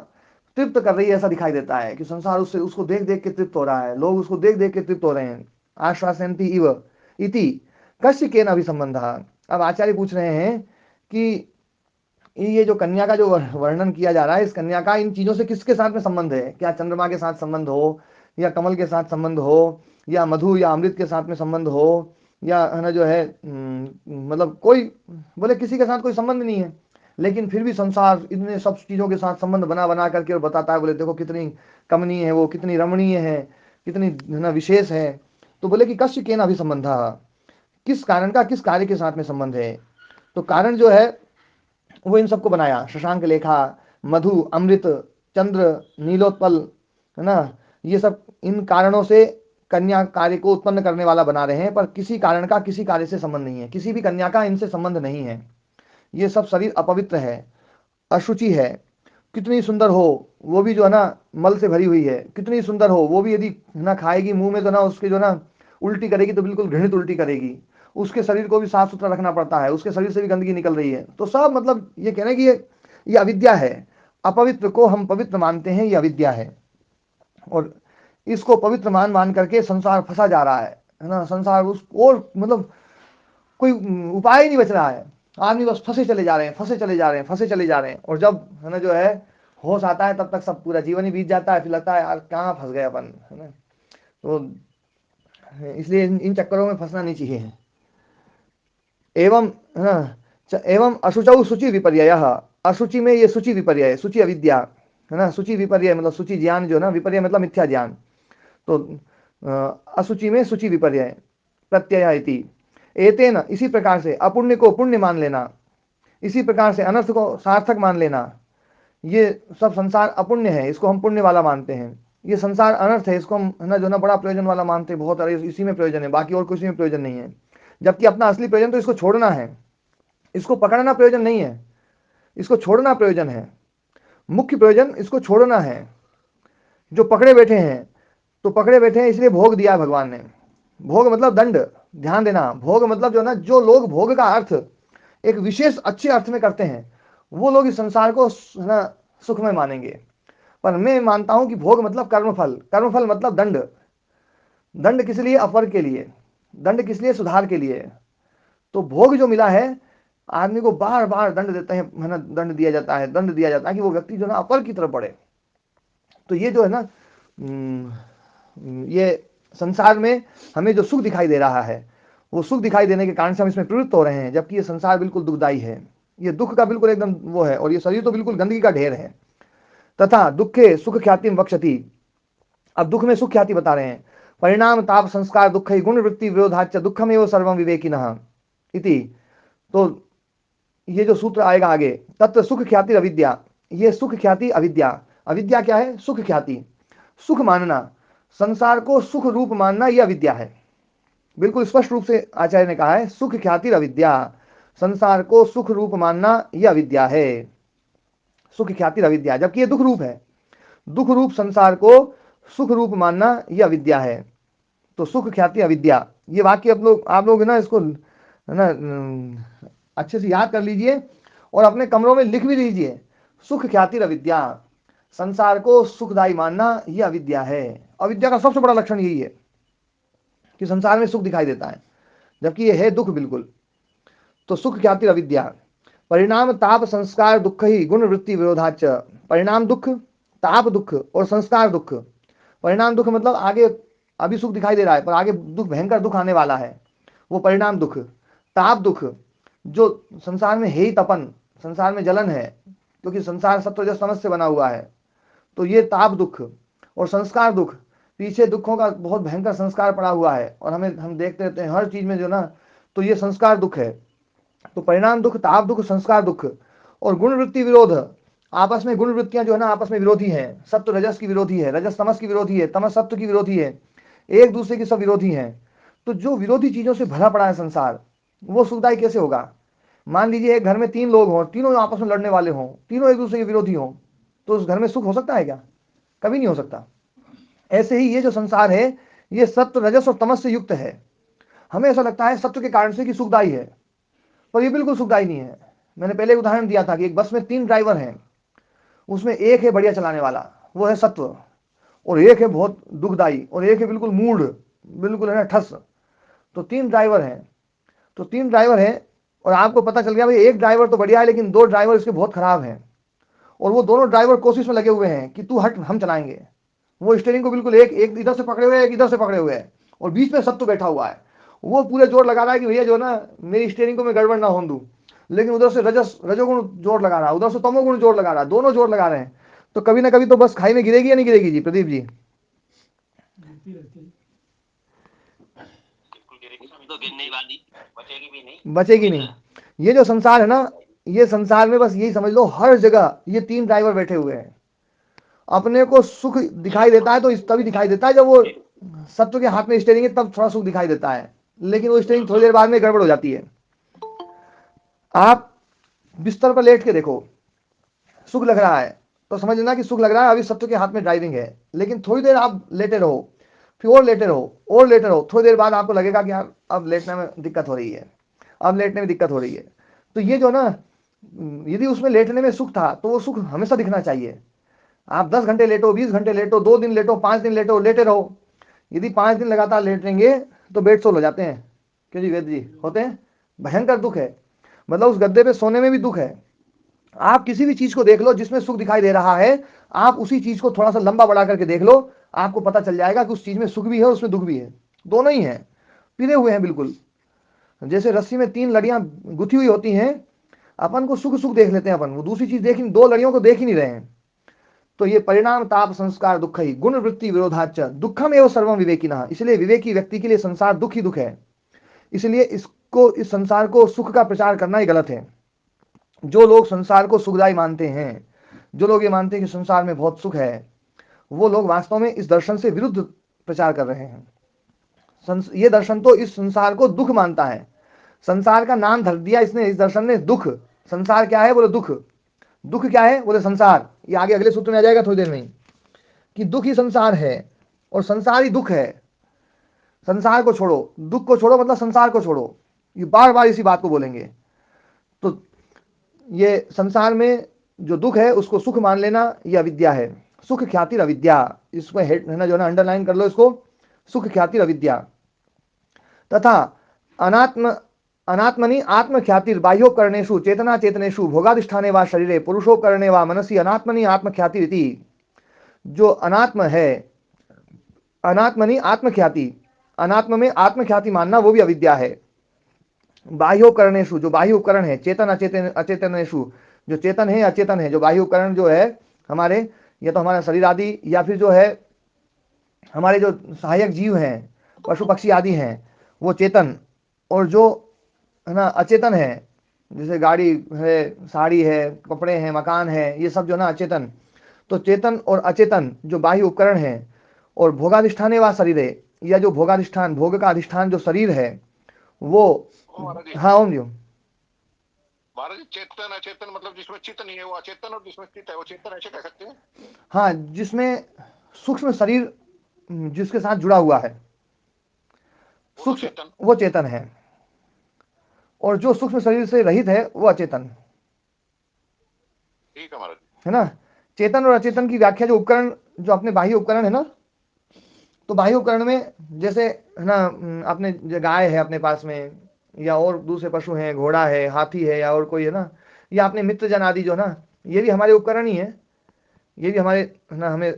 तृप्त कर रही है, ऐसा दिखाई देता है कि संसार उससे उसको देख देख के तृप्त हो रहा है, लोग उसको देख देख के तृप्त हो रहे हैं। आश्वासयंती इव इति कश्य के न संबंध। अब आचार्य पूछ रहे हैं कि ये जो कन्या का जो वर्णन किया जा रहा है, इस कन्या का इन चीजों से किसके साथ में संबंध है? क्या चंद्रमा के साथ संबंध हो, या कमल के साथ संबंध हो, या मधु या अमृत के साथ में संबंध हो, या है ना जो है मतलब कोई बोले किसी के साथ कोई संबंध नहीं है, लेकिन फिर भी संसार इतने सब चीजों के साथ संबंध बना बना करके और बताता है, बोले देखो कितनी कमनीय है वो, कितनी रमणीय है, कितनी है ना विशेष है। तो बोले कि कश्य केन अभिसंबंध, किस कारण का किस कार्य के साथ में संबंध है? तो कारण जो है वो इन सबको बनाया, शशांक लेखा, मधु, अमृत, चंद्र, नीलोत्पल, है ना, ये सब इन कारणों से कन्या कार्य को उत्पन्न करने वाला बना रहे हैं, पर किसी कारण का किसी कार्य से संबंध नहीं है, किसी भी कन्या का इनसे संबंध नहीं है। ये सब शरीर अपवित्र है, अशुचि है। कितनी सुंदर हो वो भी जो है ना मल से भरी हुई है, कितनी सुंदर हो वो भी यदि ना खाएगी मुंह में तो ना उसके जो ना उल्टी करेगी तो बिल्कुल घृणित उल्टी करेगी। उसके शरीर को भी साफ सुथरा रखना पड़ता है, उसके शरीर से भी गंदगी निकल रही है। तो सब मतलब ये कहने की ये अविद्या है। अपवित्र को हम पवित्र मानते हैं, ये अविद्या है, और इसको पवित्र मान करके संसार फंसा जा रहा है ना। संसार उस और मतलब कोई उपाय नहीं बच रहा है, आदमी बस फंसे चले जा रहे हैं, फंसे चले जा रहे हैं, फंसे चले जा रहे हैं। और जब है ना जो है होश आता है तब तक सब पूरा जीवन ही बीत जाता है, फिर लगता है यार कहाँ फंस गए अपन, है ना। तो इसलिए इन चक्करों में फंसना नहीं चाहिए। एवं एवं अशुचौ शुचि विपर्यय, अशुचि में ये शुचि विपर्यय, शुचि अविद्या है ना, शुचि विपर्यय मतलब शुचि ज्ञान जो ना, विपर्यय मतलब मिथ्या ज्ञान। तो अशुचि में शुचि विपर्यय प्रत्यय इति एतेन, इसी प्रकार से अपुण्य को पुण्य मान लेना, इसी प्रकार से अनर्थ को सार्थक मान लेना। ये सब संसार अपुण्य है, इसको हम पुण्य वाला मानते हैं। ये संसार अनर्थ है, इसको हम है ना जो ना बड़ा प्रयोजन वाला मानते हैं, बहुत अरे इसी में प्रयोजन है, बाकी और किसी में प्रयोजन नहीं है। जबकि अपना असली प्रयोजन तो इसको छोड़ना है, इसको पकड़ना प्रयोजन नहीं है, इसको छोड़ना प्रयोजन है। मुख्य प्रयोजन इसको छोड़ना है। जो पकड़े बैठे हैं, तो पकड़े बैठे हैं इसलिए भोग दिया है भगवान ने। भोग मतलब दंड, ध्यान देना। भोग मतलब जो ना, जो लोग भोग का अर्थ एक विशेष अच्छे अर्थ में करते हैं, वो लोग इस संसार को ना सुखमय मानेंगे। पर मैं मानता हूं कि भोग मतलब कर्मफल, कर्मफल मतलब दंड। दंड किस लिए? अपर के लिए। दंड किस लिए? सुधार के लिए। तो भोग जो मिला है, आदमी को बार बार दंड देते हैं, है ना, दंड दिया जाता है, दंड दिया जाता है कि वो व्यक्ति जो ना अपर की तरफ बढ़े। तो ये जो है ना, ये संसार में हमें जो सुख दिखाई दे रहा है, वो सुख दिखाई देने के कारण से हम इसमें प्रवृत्त हो रहे हैं, जबकि ये संसार बिल्कुल दुखदायी है। ये दुख का बिल्कुल एकदम वो है, और ये शरीर तो बिल्कुल गंदगी का ढेर है। तथा दुखे सुख ख्याति वक्षति। अब दुख में सुख ख्याति बता रहे हैं। परिणाम ताप संस्कार दुख गुण वृत्ति विरोधाच दुखम एवं सर्वम विवेकिनः इति। तो ये जो सूत्र आएगा आगे, तत्व सुख ख्याति अविद्या। ये सुख ख्याति अविद्या। अविद्या क्या है? सुख ख्याति, सुख मानना, संसार को सुख रूप मानना, यह अविद्या है। बिल्कुल स्पष्ट रूप से आचार्य ने कहा है, सुख ख्याति अविद्या, संसार को सुख रूप मानना यह अविद्या है। सुख ख्याति अविद्या, जबकि ये दुख रूप है। दुख रूप संसार को सुख रूप मानना यह अविद्या है। तो सुख ख्याति अविद्या, ये वाक्य आप लोग ना इसको ना अच्छे से याद कर लीजिए और अपने कमरों में लिख भी लीजिए। सुख ख्याति अविद्या, संसार को सुखदायी मानना यह अविद्या है। अविद्या का सबसे बड़ा लक्षण यही है कि संसार में सुख दिखाई देता है, जबकि यह है दुख बिल्कुल। तो सुख ख्याति अविद्या। परिणाम ताप संस्कार दुख ही गुण वृत्ति विरोधाच। परिणाम दुख, ताप दुख और संस्कार दुख। परिणाम दुख मतलब आगे अभी सुख दिखाई दे रहा है, पर आगे दुख, भयंकर दुख आने वाला है, वो परिणाम दुख। ताप दुख, जो संसार में है ही तपन, संसार में जलन है, क्योंकि संसार सत्व रजस तमस से बना हुआ है, तो ये ताप दुख। और संस्कार दुख, पीछे दुखों का बहुत भयंकर संस्कार पड़ा हुआ है और हम देखते रहते हैं हर चीज में जो ना, तो ये संस्कार दुख है। तो परिणाम दुख, ताप दुख, संस्कार दुख। और गुण वृत्ति विरोध, आपस में गुण वृत्तियां जो है ना आपस में विरोधी हैं। सत्व रजस की विरोधी है, रजस तमस की विरोधी है, तमस सत्व की विरोधी है, एक दूसरे की सब विरोधी हैं। तो जो विरोधी चीजों से भरा पड़ा है संसार, वो सुखदायी कैसे होगा? मान लीजिए एक घर में 3 लोग हों, तीनों आपस में लड़ने वाले हों, तीनों एक दूसरे के विरोधी हों, तो उस घर में सुख हो सकता है क्या? कभी नहीं हो सकता। ऐसे ही ये जो संसार है, ये सत्व रजस और तमस से युक्त है। हमें ऐसा लगता है सत्व के कारण से कि सुखदायी है, पर ये बिल्कुल सुखदायी नहीं है। मैंने पहले एक उदाहरण दिया था कि एक बस में 3 ड्राइवर हैं, उसमें एक है बढ़िया चलाने वाला, वो है सत्व, और एक है बहुत दुखदायी, और एक है बिल्कुल मूड, बिल्कुल है ना ठस। तो 3 ड्राइवर हैं। तो 3 ड्राइवर हैं और आपको पता चल गया भाई एक ड्राइवर तो बढ़िया है, लेकिन 2 ड्राइवर इसके बहुत खराब हैं, और वो दोनों ड्राइवर कोशिश में लगे हुए हैं कि तू हट, हम चलाएंगे। वो स्टीयरिंग को बिल्कुल एक इधर से पकड़े हुए हैं, एक इधर से पकड़े हुए हैं, और बीच में सत्तू बैठा हुआ है। वो पूरे जोर लगा रहा है कि भैया जो ना मेरी स्टीयरिंग को मैं गड़बड़ ना होने दूं, लेकिन उधर से रजोगुण जोर लगा रहा है, उधर से तमोगुण जोर लगा रहा है, दोनों जोर लगा रहे हैं। तो कभी ना कभी तो बस खाई में गिरेगी या नहीं गिरेगी जी प्रदीप जी? तो गिरने वाली, बचेगी भी नहीं, बचेगी नहीं। ये जो संसार है ना, ये संसार में बस यही समझ लो, हर जगह ये 3 ड्राइवर बैठे हुए हैं। अपने को सुख दिखाई देता है तो तभी दिखाई देता है जब वो सत्व के हाथ में स्टीयरिंग है, तब थोड़ा सुख दिखाई देता है, लेकिन वो स्टीयरिंग थोड़ी देर बाद में गड़बड़ हो जाती है। आप बिस्तर पर लेट के देखो, सुख लग रहा है तो समझ लेना कि सुख लग रहा है, अभी सत्व के हाथ में ड्राइविंग है। लेकिन थोड़ी देर आप लेटे रहो, फिर और लेटे रहो, और लेटे रहो, थोड़ी देर बाद आपको लगेगा कि यार अब लेटने में दिक्कत हो रही है, अब लेटने में दिक्कत हो रही है। तो ये जो ना, यदि उसमें लेटने में सुख था तो वो सुख हमेशा दिखना चाहिए। आप 10 घंटे लेटो, 20 घंटे लेटो, 2 दिन लेटो, 5 दिन लेटो, लेटे रहो। यदि 5 दिन लगातार लेटेंगे तो बेड सोल हो जाते हैं। क्यों जी? वेद जी होते हैं। भयंकर दुख है, मतलब उस गद्दे पे सोने में भी दुख है। आप किसी भी चीज को देख लो जिसमें सुख दिखाई दे रहा है, आप उसी चीज को थोड़ा सा लंबा बढ़ा करके देख लो, आपको पता चल जाएगा कि उस चीज में सुख भी है और उसमें दुख भी है, दोनों ही हैं, पिरे हुए हैं बिल्कुल। जैसे रस्सी में 3 लड़ियां गुथी हुई होती हैं, अपन को सुख सुख देख लेते हैं अपन, वो दूसरी चीज देख, 2 लड़ियों को देख ही नहीं रहे हैं। तो ये परिणाम ताप संस्कार दुख ही गुण वृत्ति विरोधाच दुखम एवं सर्वम विवेकिनः। इसलिए विवेकी व्यक्ति के लिए संसार दुख ही दुख है। इसलिए इसको, इस संसार को सुख का प्रचार करना ही गलत है। जो लोग संसार को सुखदायी मानते हैं, जो लोग ये मानते हैं कि संसार में बहुत सुख है, वो लोग वास्तव में इस दर्शन से विरुद्ध प्रचार कर रहे हैं। ये दर्शन तो इस संसार को दुख मानता है। संसार का नाम धर दिया इसने, इस दर्शन ने, दुख। संसार क्या है? बोले दुख। दुख क्या है? बोले संसार। ये आगे अगले सूत्र में आ जाएगा थोड़ी देर में ही, कि दुख ही संसार है और संसार ही दुख है। संसार को छोड़ो, दुख को छोड़ो मतलब संसार को छोड़ो, ये बार बार इसी बात को बोलेंगे। तो ये संसार में जो दुख है उसको सुख मान लेना, ये अविद्या है। सुख ख्यातिर अविद्या, इसमें हेड है ना, जो ना अंडरलाइन कर लो इसको, सुख ख्यातिर अविद्या। तथा अनात्म अनात्मनि आत्मख्यातिर बाह्योपकरणेषु चेतना चेतनेषु भोगाधिष्ठाने वा शरीरे पुरुषोपकरणे वा मनसि अनात्मनि आत्मख्यातिर इति। जो अनात्म है, अनात्मनि आत्मख्याति, अनात्म में आत्मख्याति मानना वो भी अविद्या है। बाह्योपकरणेषु, जो बाह्य उपकरण है, चेतन अचेतन अचेतनेषु, जो चेतन है अचेतन है, जो बाह्य उपकरण जो है हमारे, या तो हमारा शरीर आदि, या फिर जो है हमारे जो सहायक जीव हैं, पशु पक्षी आदि हैं, वो चेतन। और जो है ना अचेतन है, जैसे गाड़ी है, साड़ी है, कपड़े हैं, मकान है, ये सब जो ना अचेतन। तो चेतन और अचेतन जो बाह्य उपकरण है, और भोगाधिष्ठाने वा शरीर, या जो भोगाधिष्ठान, भोग का अधिष्ठान जो शरीर है वो, महाराज जी, हाँ ओम जी। महाराज जी, चेतन अचेतन मतलब जिसमें चित्त नहीं है वो अचेतन, और जिसमें चित्त है वो चेतन, ऐसे कह सकते हैं? हाँ, जिसमें सूक्ष्म शरीर जिसके साथ जुड़ा हुआ है, वो तो सूक्ष्म, चेतन। वो चेतन है। और जो सूक्ष्म शरीर से रहित है वो अचेतन ठीक है महाराज जी। है ना। चेतन और अचेतन की व्याख्या, जो उपकरण, जो अपने बाह्य उपकरण है ना, तो बाह्य उपकरण में जैसे है ना, अपने जो गाय है अपने पास में, या और दूसरे पशु हैं, घोड़ा है, हाथी है, या और कोई है ना, या अपने मित्र जन आदि जो ना, ये भी हमारे उपकरण ही है, ये भी हमारे है ना, हमें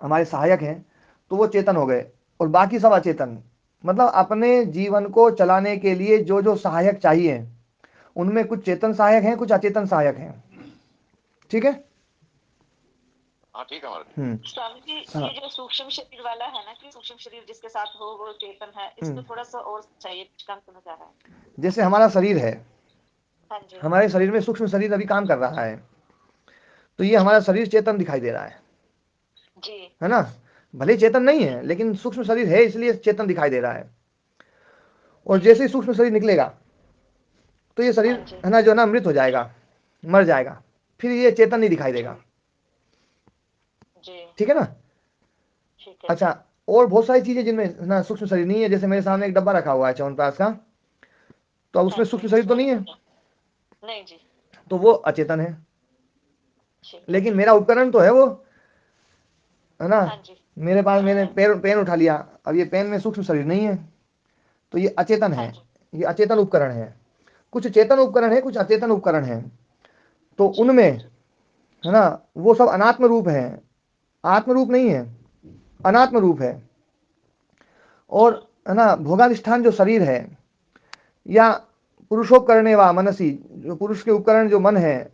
हमारे सहायक हैं। तो वो चेतन हो गए। और बाकी सब अचेतन, मतलब अपने जीवन को चलाने के लिए जो जो सहायक चाहिए, उनमें कुछ चेतन सहायक हैं, कुछ अचेतन सहायक हैं। ठीक है। हाँ ठीक है महाराज जी। स्वामी जी, हाँ। ये जो सूक्ष्म शरीर वाला है ना, कि सूक्ष्म शरीर जिसके साथ हो वो चेतन है, इसको थोड़ा सा और चाहिए, कुछ कम समझ आ रहा है। जैसे हमारा शरीर है, हाँ जी। हमारे शरीर में सूक्ष्म शरीर अभी काम कर रहा है, तो ये हमारा शरीर चेतन दिखाई दे रहा जी। है ना। भले चेतन नहीं है, लेकिन सूक्ष्म शरीर है इसलिए चेतन दिखाई दे रहा है। और जैसे ही सूक्ष्म शरीर निकलेगा तो ये शरीर हाँ जी। है ना, जो ना मृत हो जाएगा, मर जाएगा, फिर ये चेतन नहीं दिखाई देगा। जी। ठीक है ना। ठीक है। अच्छा, और बहुत सारी चीजें जिनमें ना सूक्ष्म शरीर नहीं है, जैसे मेरे सामने एक डब्बा रखा हुआ है च्यवनप्राश का, तो अब उसमें हाँ सूक्ष्म जी। शरीर तो नहीं है, नहीं जी। तो वो अचेतन है। ठीक है। लेकिन मेरा उपकरण तो है वो, है ना। हाँ जी। मेरे पास मैंने पेन उठा लिया, अब ये पेन में सूक्ष्म शरीर नहीं है, तो ये अचेतन हाँ है, जी। ये अचेतन उपकरण है। कुछ चेतन उपकरण है, कुछ अचेतन उपकरण है। तो जी। उनमें है ना, वो सब अनात्म रूप है, आत्म रूप नहीं है, अनात्म रूप है। और है ना, भोगाधिष्ठान जो शरीर है, या पुरुषोपकरणे वा मनसी, जो पुरुष के उपकरण जो मन है,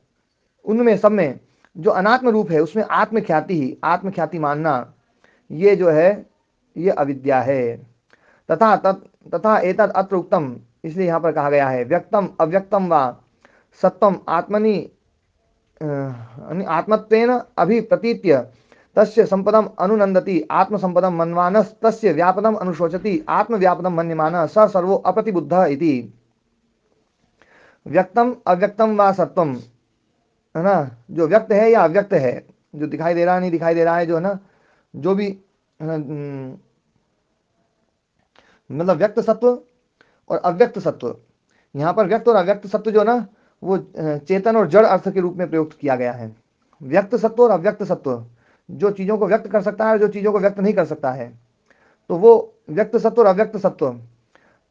उनमें सब में जो अनात्म रूप है, उसमें आत्मख्याति ही, आत्मख्याति मानना, ये जो है ये अविद्या है। तथा एतद अत्र उक्तम, इसलिए यहाँ पर कहा गया है, व्यक्तम अव्यक्तम वा सत्वम आत्मनि आत्मत्वेन अभिप्रतीत्य तस्य संपदम अनुनंदति आत्मसंपदम मन्वानस तस्य व्यापदम अनुशोचति आत्मव्यापदम मन्यमानः स सर्वो अप्रतिबुद्धः इति। व्यक्तम अव्यक्तम वा सत्वम, है ना, जो व्यक्त है या अव्यक्त है, जो दिखाई दे रहा नहीं दिखाई दे रहा है, जो है ना, जो भी है ना, मतलब व्यक्त सत्व और अव्यक्त सत्व। यहाँ पर व्यक्त और अव्यक्त सत्व जो ना, वो चेतन और जड़ अर्थ के रूप में प्रयुक्त किया गया है। व्यक्त सत्व और अव्यक्त सत्व, जो चीजों को व्यक्त कर सकता है और जो चीजों को व्यक्त नहीं कर सकता है, तो वो व्यक्त सत्व और अव्यक्त सत्व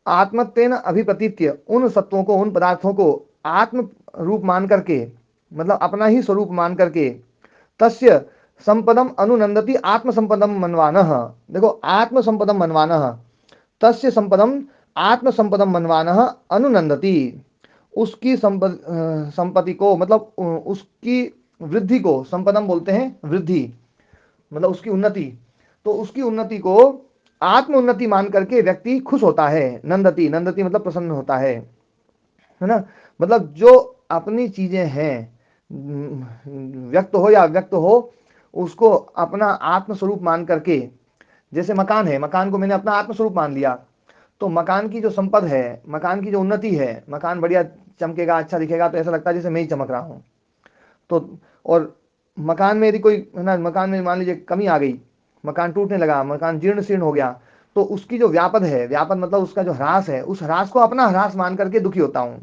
आत्मत्वेन अभिप्रतीत्य, उन सत्वों को, उन पदार्थों को आत्म रूप मान करके, मतलब अपना ही स्वरूप मान करके, तस्य संपदम अनुनंदति आत्मसंपदम मनवानः। देखो, आत्मसंपदम मनवानः, तस्य संपदम आत्मसंपदम मनवानः अनुनंदति, उसकी संपत्ति को, मतलब उसकी वृद्धि को संपदम बोलते हैं, वृद्धि मतलब उसकी उन्नति। तो उसकी उन्नति को आत्म उन्नति मान करके व्यक्ति खुश होता है। नंदति, नंदति मतलब प्रसन्न होता है ना। मतलब जो अपनी चीजें हैं, व्यक्त हो या अव्यक्त हो, उसको अपना आत्म स्वरूप मान करके, जैसे मकान है, मकान को मैंने अपना आत्म स्वरूप मान लिया, तो मकान की जो संपद है, मकान की जो उन्नति है, मकान बढ़िया चमकेगा, अच्छा दिखेगा, तो ऐसा लगता है जैसे मैं ही चमक रहा हूँ। तो और मकान में यदि कोई है ना, मकान में मान लीजिए कमी आ गई, मकान टूटने लगा, मकान जीर्ण शीर्ण हो गया, तो उसकी जो व्यापद है, व्यापद मतलब उसका जो ह्रास है, उस ह्रास को अपना ह्रास मान करके दुखी होता हूं।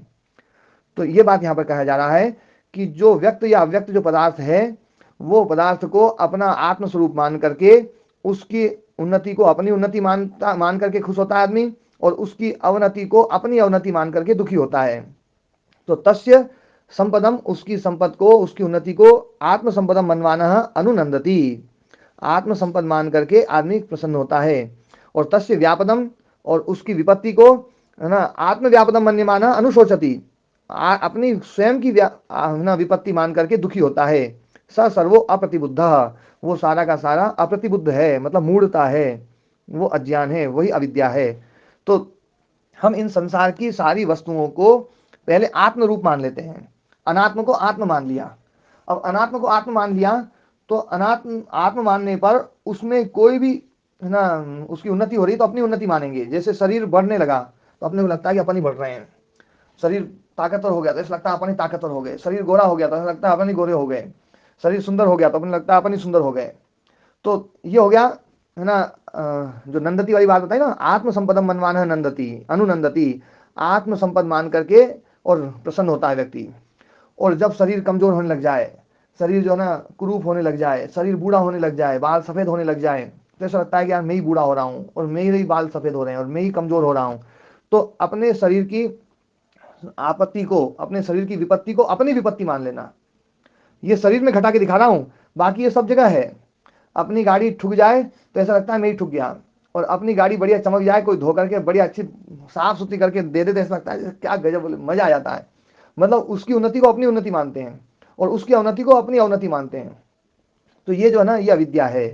तो ये बात यहाँ पर कहा जा रहा है कि जो व्यक्त या अव्यक्त जो पदार्थ है, वो पदार्थ को अपना आत्म स्वरूप मान करके उसकी उन्नति को अपनी उन्नति मान करके खुश होता है आदमी, और उसकी अवनति को अपनी अवनति मान करके दुखी होता है। तो तस्य संपदम, उसकी संपद को, उसकी उन्नति को आत्म संपदम मनवाना अनुनंदती, आत्म संपद मान करके आदमी प्रसन्न होता है। और तस्य व्यापदम, और उसकी विपत्ति को है ना आत्म व्यापदम मन्यमाना अनुशोचती, अपनी स्वयं की ना विपत्ति मान करके दुखी होता है। स सर्वो अप्रतिबुद्ध, वो सारा का सारा अप्रतिबुद्ध है, मतलब मूढ़ता है, वो अज्ञान है, वही अविद्या है। तो हम इन संसार की सारी वस्तुओं को पहले आत्म रूप मान लेते हैं, अनात्म को आत्म मान लिया। अब अनात्म को आत्म मान लिया तो अनात्म आत्म मानने पर उसमें कोई भी है ना उसकी उन्नति हो रही तो अपनी उन्नति मानेंगे। जैसे शरीर बढ़ने लगा तो अपने को लगता है कि अपन ही बढ़ रहे हैं, शरीर ताकतवर हो गया तो ऐसा लगता है अपन ही ताकतवर हो गए, शरीर गोरा हो गया तो ऐसा लगता है अपन ही गोरे हो गए, शरीर सुंदर हो गया तो अपन लगता है अपन ही सुंदर हो गए। तो ये हो गया है ना जो नंदती वाली बात बताई ना, आत्म संपदम मनवाना नंदती अनुनंदती, आत्म संपद मान करके और प्रसन्न होता है व्यक्ति। और जब शरीर कमजोर होने लग जाए, शरीर जो है ना कुरूप होने लग जाए, शरीर बूढ़ा होने लग जाए, बाल सफेद होने लग जाए, तो ऐसा लगता है कि यार मैं ही बूढ़ा हो रहा हूँ और मेरे ही बाल सफेद हो रहे हैं और मैं ही कमजोर हो रहा हूँ। तो अपने शरीर की आपत्ति को, अपने शरीर की विपत्ति को अपनी विपत्ति मान लेना। ये शरीर में घटा के दिखा रहा हूँ, बाकी ये सब जगह है। अपनी गाड़ी ठुक जाए तो ऐसा लगता है मैं ही ठुक गया, और अपनी गाड़ी बढ़िया चमक जाए, कोई धो करके बढ़िया अच्छी साफ सुथरी करके दे दे तो ऐसा लगता है क्या गजब, बोले मजा आ जाता है। मतलब उसकी उन्नति को अपनी उन्नति मानते हैं और उसकी अवनति को अपनी अवनति मानते हैं। तो ये जो है ना ये अविद्या है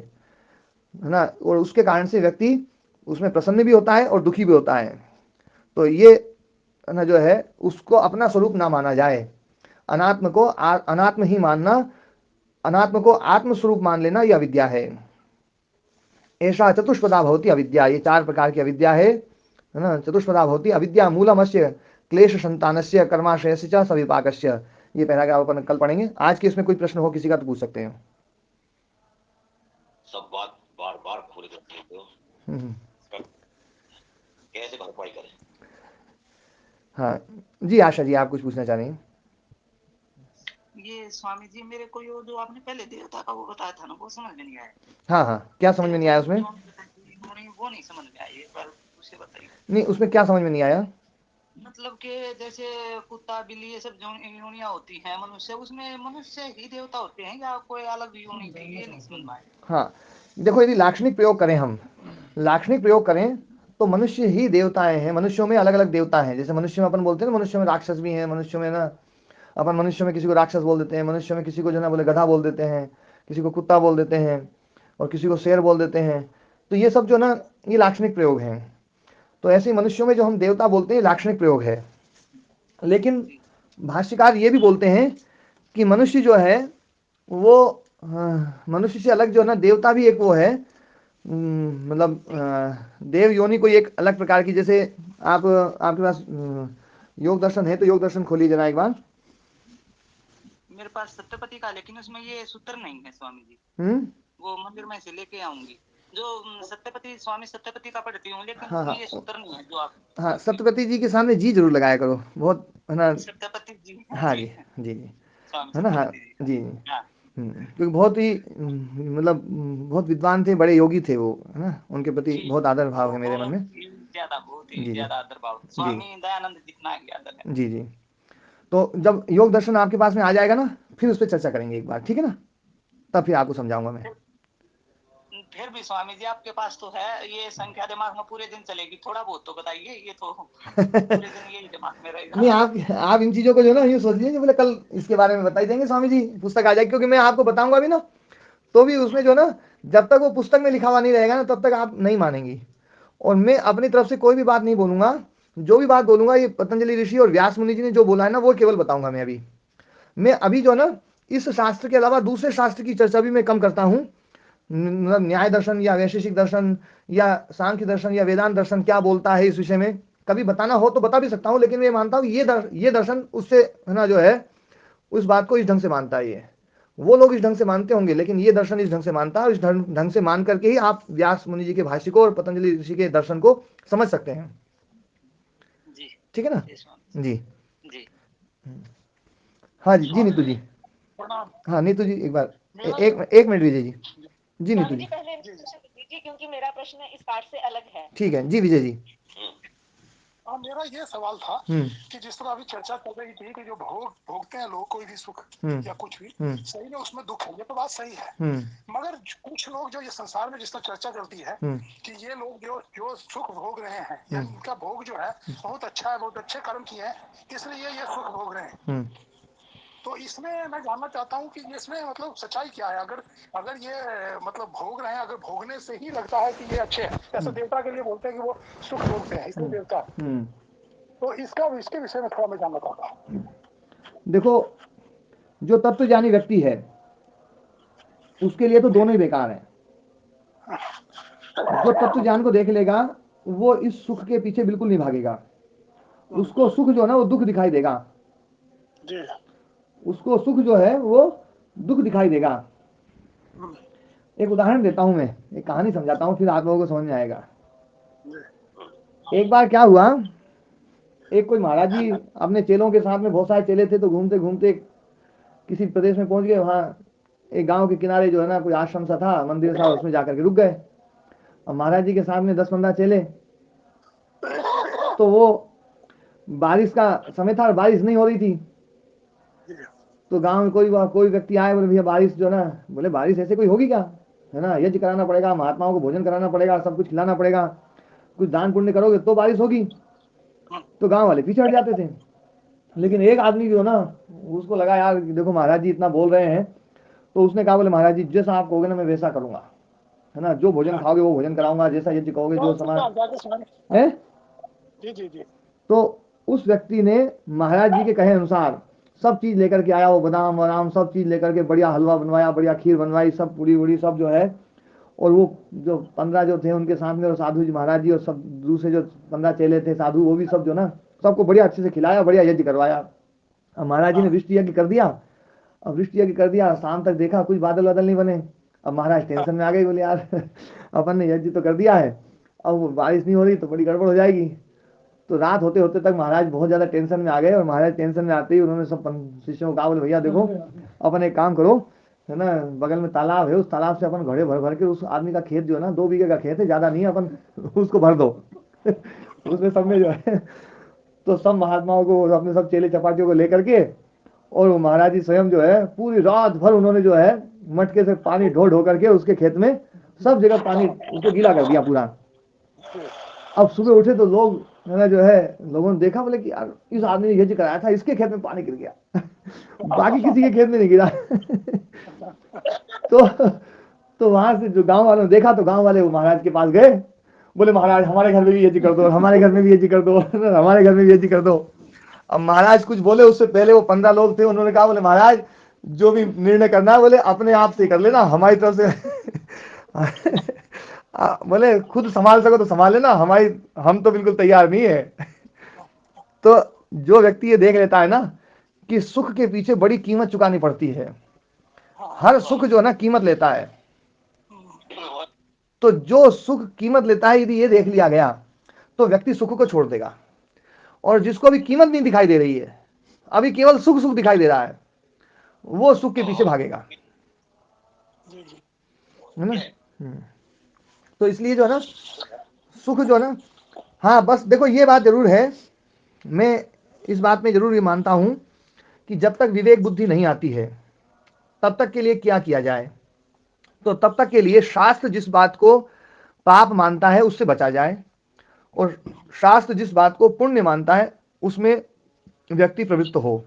ना, और उसके कारण से व्यक्ति उसमें प्रसन्न भी होता है और दुखी भी होता है। तो ये ना जो है उसको अपना स्वरूप ना माना जाए, अनात्म को अनात्म ही मानना, अनात्म को आत्म स्वरूप मान लेना यह अविद्या है। ऐसा चतुष्पदा भवती अविद्या, ये 4 प्रकार की अविद्या है ना। चतुष्पदा भवती अविद्या मूलमस्य क्लेश संतानस्य कर्माशयस्य च सविपाकस्य। ये पैराग्राफ अपन कल पढ़ेंगे। आज के इसमें कोई प्रश्न हो किसी का तो पूछ सकते हैं। सब बात बार बार खोल करते हो, कैसे भरपाई करें? हाँ जी, आशा जी आप कुछ पूछना चाह रही हैं? ये स्वामी जी मेरे को ये जो आपने पहले देवता का वो बताया था ना, वो समझ में नहीं आया। हाँ हाँ, क्या समझ में नहीं आया उसमें? वो नहीं समझ में आया, एक बार उसे बताइए। नहीं, उसमें क्या समझ में नहीं आया? मतलब कि जैसे कुत्ता बिल्ली ये सब जो योनियां होती हैं मनुष्य, उसमें मनुष्य ही देवता होते हैं या कोई अलग योनि थी, ये नहीं समझ में आया। हाँ देखो, यदि लाक्षणिक प्रयोग करें, हम लाक्षणिक प्रयोग करें तो मनुष्य ही देवताएं हैं। मनुष्यों में अलग अलग देवता हैं। जैसे मनुष्य में अपन बोलते हैं ना, मनुष्य में राक्षस भी हैं, मनुष्य में ना अपन मनुष्य में किसी को राक्षस बोल देते हैं, मनुष्य में किसी को जो ना बोले गधा बोल देते हैं, किसी को कुत्ता बोल देते हैं और किसी को शेर बोल देते हैं। तो ये सब जो ना ये लाक्षणिक प्रयोग हैं। तो ऐसे ही मनुष्यों में जो हम देवता बोलते हैं लाक्षणिक प्रयोग है। लेकिन भाष्यकार ये भी बोलते हैं कि मनुष्य जो है वो मनुष्य से अलग जो है ना देवता भी एक वो है, मतलब देव योनि कोई एक अलग प्रकार की। जैसे आपके पास योग दर्शन है तो योग दर्शन खोलिए जरा एक बार। मेरे पास सत्यपति का, लेकिन उसमें ये सूत्र नहीं है स्वामी जी। वो मंदिर में से लेके आऊंगी। जो सत्यपति स्वामी सत्यपति का पढ़ती हूँ, लेकिन हाँ, ये सूत्र नहीं है जो आप। हाँ सत्यपति जी के सामने जी जरूर लगाया करो, बहुत है ना। सत्यपति जी, हाँ जी जी जी, स्वामी है ना। हाँ सत्यपति जी, हाँ। क्योंकि बहुत ही मतलब बहुत विद्वान थे, बड़े योगी थे वो, है ना। उनके प्रति बहुत आदर भाव है मेरे मन में। बहुत ही जी जी ज्यादा आदर भाव। स्वामी दयानंद जितना ही आदर है। जी जी। तो जब योग दर्शन आपके पास में आ जाएगा ना, फिर उस पर चर्चा करेंगे एक बार, ठीक है ना। तब फिर आपको समझाऊंगा मैं। फिर भी स्वामी जी आपके पास तो है, ये संख्या दिमाग में पूरे दिन चलेगी, थोड़ा बहुत तो बताइए। ये तो पूरे दिन यही दिमाग में रहेगा। नहीं, आप इन चीजों को जो ना ये सोच लीजिए कि बोले कल इसके बारे में बताई देंगे स्वामी जी, पुस्तक आ जाएगी। क्योंकि मैं आपको बताऊंगा भी ना, तो भी उसमें जो ना जब तक वो पुस्तक में लिखा हुआ नहीं रहेगा ना तब तक आप नहीं मानेंगी। और मैं अपनी तरफ से कोई भी बात नहीं बोलूंगा। जो भी बात बोलूंगा ये पतंजलि ऋषि और व्यास मुनि जी ने जो बोला है ना वो केवल बताऊंगा। मैं अभी जो ना इस शास्त्र के अलावा दूसरे शास्त्र की चर्चा भी मैं कम करता हूँ। मतलब न्याय दर्शन या वैशेषिक दर्शन या सांख्य दर्शन या वेदांत दर्शन क्या बोलता है इस विषय में, कभी बताना हो तो बता भी सकता हूँ। लेकिन मैं मानता हूँ ये दर्शन उससे है ना जो है उस बात को इस ढंग से मानता है ये। वो लोग इस ढंग से मानते होंगे, लेकिन ये दर्शन इस ढंग से मानता है, और इस ढंग से मान करके ही आप व्यास मुनि जी के भाष्य को और पतंजलि ऋषि के दर्शन को समझ सकते हैं। जी ठीक है ना? जी स्वामी जी जी। हाँ जी नीतू जी। हाँ नीतू जी एक बार एक मिनट विजय जी। जी नीतू स्वामी जी जी पहले दीजिए, क्योंकि मेरा प्रश्न इस पाठ से अलग है। ठीक है जी विजय जी। मेरा ये सवाल था कि जिस तरह अभी चर्चा कर रही थी कि जो भोगते हैं लोग कोई भी सुख या कुछ भी, सही में उसमें दुख है, ये तो बात सही है। मगर कुछ लोग जो ये संसार में जिस तरह चर्चा चलती है कि ये लोग जो सुख भोग रहे हैं या इनका भोग जो है बहुत अच्छा है, बहुत अच्छे कर्म किए हैं, इसलिए ये सुख भोग रहे हैं। तो इसमें मैं जानना चाहता हूँ कि इसमें मतलब सच्चाई क्या है? अगर ये मतलब भोग रहे हैं, अगर भोगने से ही लगता है कि ये अच्छे हैं, जैसे देवता के लिए बोलते हैं कि वो सुख भोगते हैं इसलिए देवता, तो इसके विषय में थोड़ा मैं जानना चाहता हूँ। देखो, जो तत्वज्ञानी व्यक्ति है उसके लिए तो दोनों ही बेकार है। जो तत्वज्ञान को देख लेगा वो इस सुख के पीछे बिल्कुल नहीं भागेगा। उसको सुख जो है ना वो दुख दिखाई देगा। उसको सुख जो है वो दुख दिखाई देगा। एक उदाहरण देता हूं, मैं एक कहानी समझाता हूं, फिर आप लोगों को समझ में आएगा। एक बार क्या हुआ, एक कोई महाराज जी अपने चेलों के साथ में, बहुत सारे चेले थे, तो घूमते घूमते किसी प्रदेश में पहुंच गए। वहां एक गांव के किनारे जो है ना कोई आश्रम सा था, मंदिर था, उसमें जाकर के रुक गए। और महाराज जी के साथ में 10-15 चेले। तो वो बारिश का समय था और बारिश नहीं हो रही थी। तो गांव में कोई व्यक्ति आए, बोले भैया बारिश जो ना, बोले बारिश ऐसे कोई होगी क्या, है ना, यज्ञ कराना पड़ेगा, महात्माओं को भोजन कराना पड़ेगा, सब कुछ खिलाना पड़ेगा, कुछ दान पुण्य करोगे तो बारिश होगी। तो गांव वाले पीछे हट जाते थे। लेकिन एक आदमी जो ना, उसको लगा यार देखो महाराज जी इतना बोल रहे हैं, तो उसने कहा बोले महाराज जी जैसा आप कहोगे ना मैं वैसा करूंगा, है ना, जो भोजन खाओगे वो भोजन कराऊंगा, जैसा यज्ञ कहोगे, जो समान है। तो उस व्यक्ति ने महाराज जी के कहे अनुसार सब चीज लेकर के आया। वो बादाम वादाम सब चीज लेकर के बढ़िया हलवा बनवाया, बढ़िया खीर बनवाई, सब पूरी वूड़ी सब जो है। और वो जो 15 जो थे उनके साथ में, और साधु जी महाराज जी और सब दूसरे जो 15 चेले थे साधु, वो भी सब जो ना सबको बढ़िया अच्छे से खिलाया, बढ़िया यज्ञ करवाया। अब महाराज जी ने वृष्टि यज्ञ कर दिया। अब वृष्टि यज्ञ कर दिया, शाम तक देखा कुछ बादल वादल नहीं बने। अब महाराज टेंशन में आ गए, बोले यार अपन ने यज्ञ तो कर दिया है, अब बारिश नहीं हो रही तो बड़ी गड़बड़ हो जाएगी। तो रात होते होते तक महाराज बहुत ज्यादा टेंशन में आ गए। और महाराज टेंशन में आते ही उन्होंने सब शिष्यों को कहा, बोले भैया देखो अपन एक काम करो, है ना, बगल में तालाब है, उस तालाब से अपन घड़े भर भर के, उस आदमी का खेत जो है ना 2 बीघे का खेत है, ज्यादा नहीं है, अपन उसको भर दो उसमें सब में जो है। तो सब महात्माओं को, अपने सब चेले चपाटियों को लेकर के, और वो महाराज जी स्वयं जो है पूरी रात भर उन्होंने जो है मटके से पानी ढो ढो करके उसके खेत में सब जगह पानी उसको गीला कर दिया पूरा। अब सुबह उठे तो लोग ना जो है, लोगों ने देखा, बोले कि यार इस आदमी ने यज्ञ कराया था, इसके खेत में पानी गिर गया बाकी किसी के खेत में नहीं गिरा तो वहां से जो गांव वालों ने देखा, तो गांव वाले वो महाराज के पास गए, बोले महाराज हमारे घर में भी यज्ञ कर दो, हमारे घर में भी यज्ञ कर दो हमारे घर में भी यज्ञ कर दो। अब महाराज कुछ बोले उससे पहले वो 15 लोग थे, उन्होंने कहा बोले महाराज जो भी निर्णय करना है बोले अपने आप से कर लेना, हमारी तरफ से बोले खुद संभाल सको तो संभाल लेना, हम तो बिल्कुल तैयार नहीं है। तो जो व्यक्ति ये देख लेता है ना कि सुख के पीछे बड़ी कीमत चुकानी पड़ती है, हर सुख जो है ना कीमत लेता है, तो जो सुख कीमत लेता है यदि ये देख लिया गया तो व्यक्ति सुख को छोड़ देगा। और जिसको अभी कीमत नहीं दिखाई दे रही है, अभी केवल सुख सुख दिखाई दे रहा है, वो सुख के पीछे भागेगा, है ना। तो इसलिए जो है ना सुख जो है ना, हाँ बस देखो ये बात जरूर है, मैं इस बात में जरूर ये मानता हूं कि जब तक विवेक बुद्धि नहीं आती है तब तक के लिए क्या किया जाए, तो तब तक के लिए शास्त्र जिस बात को पाप मानता है उससे बचा जाए, और शास्त्र जिस बात को पुण्य मानता है उसमें व्यक्ति प्रवृत्त हो।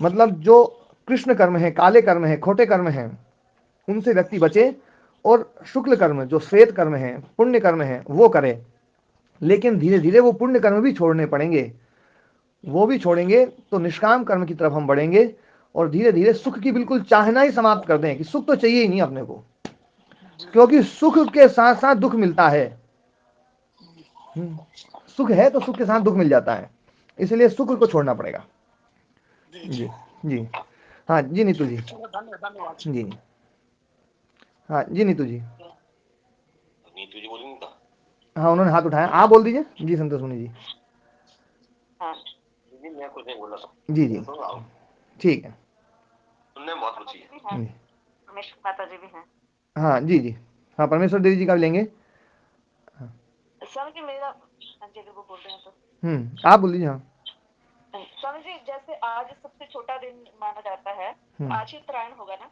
मतलब जो कृष्ण कर्म है, काले कर्म है, खोटे कर्म हैं, उनसे व्यक्ति बचे, और शुक्ल कर्म जो श्वेत कर्म है, पुण्य कर्म है, वो करे। लेकिन धीरे धीरे वो पुण्य कर्म भी छोड़ने पड़ेंगे, वो भी छोड़ेंगे तो निष्काम कर्म की तरफ हम बढ़ेंगे, और धीरे धीरे सुख की बिल्कुल चाहना ही समाप्त कर दें कि सुख तो चाहिए ही नहीं अपने को, क्योंकि सुख के साथ साथ दुख मिलता है। सुख है तो सुख के साथ दुख मिल जाता है, इसलिए सुख को छोड़ना पड़ेगा। जी जी हाँ जी नीतू जी। धन्यवाद जी। हाँ जी नीतू जी। नीतू जी बोलेंगे तो हाँ उन्होंने हाथ उठाया, आप बोल दीजिए। जी संतोष मुनि जी। हाँ जी मैं कुछ नहीं बोला था। जी जी ठीक है। सुनने में बहुत रुचि है। रमेश माता जी भी हैं। हाँ जी जी। हाँ परमेश्वर देवी जी का भी लेंगे। स्वामी जी मेरा, हाँ जी वो बोल रहे हैं तो आप बोल दीजिए। हाँ स्वामी जी जैसे आज सबसे छोटा दिन माना जाता है, आज ही उत्तरायण होगा ना?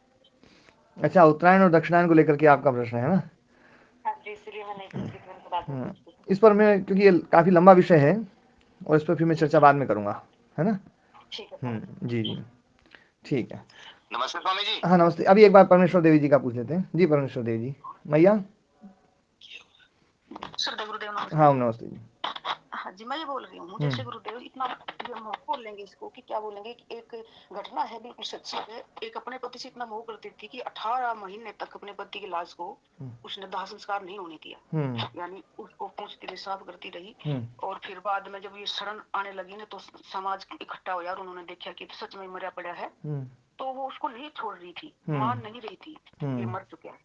अच्छा, उत्तरायण और दक्षिणायन को लेकर के आपका प्रश्न है ना? हाँ जी, इसलिए मैंने बात में पूछती हूँ। इस पर मैं, क्योंकि ये काफी लंबा विषय है और इस पर फिर मैं चर्चा बाद में करूंगा, है ना? ठीक है। जी जी ठीक है। नमस्ते स्वामी जी। हाँ नमस्ते। अभी एक बार परमेश्वर देवी जी का पूछ लेते हैं। जी परमेश्वर देवी जी। मैया। श्रद्धा गुरुदेव नमस्ते। हाँ नमस्ते जी। हाँ जी मैं ये बोल रही हूँ, जैसे गुरुदेव इतना ये मोह बोल लेंगे इसको कि क्या बोलेंगे कि एक घटना है बिल्कुल सच्ची है। एक अपने पति से इतना मोह करती थी कि 18 महीने तक अपने पति की लाश को उसने दाह संस्कार नहीं होने दिया, यानी उसको पूछती रही, साफ करती रही। और फिर बाद में जब ये शरण आने लगी ना तो समाज इकट्ठा हो यार, उन्होंने देखा कि सच में मरा पड़ा है, तो वो उसको नहीं छोड़ रही थी, मान नहीं रही थी ये मर चुका है।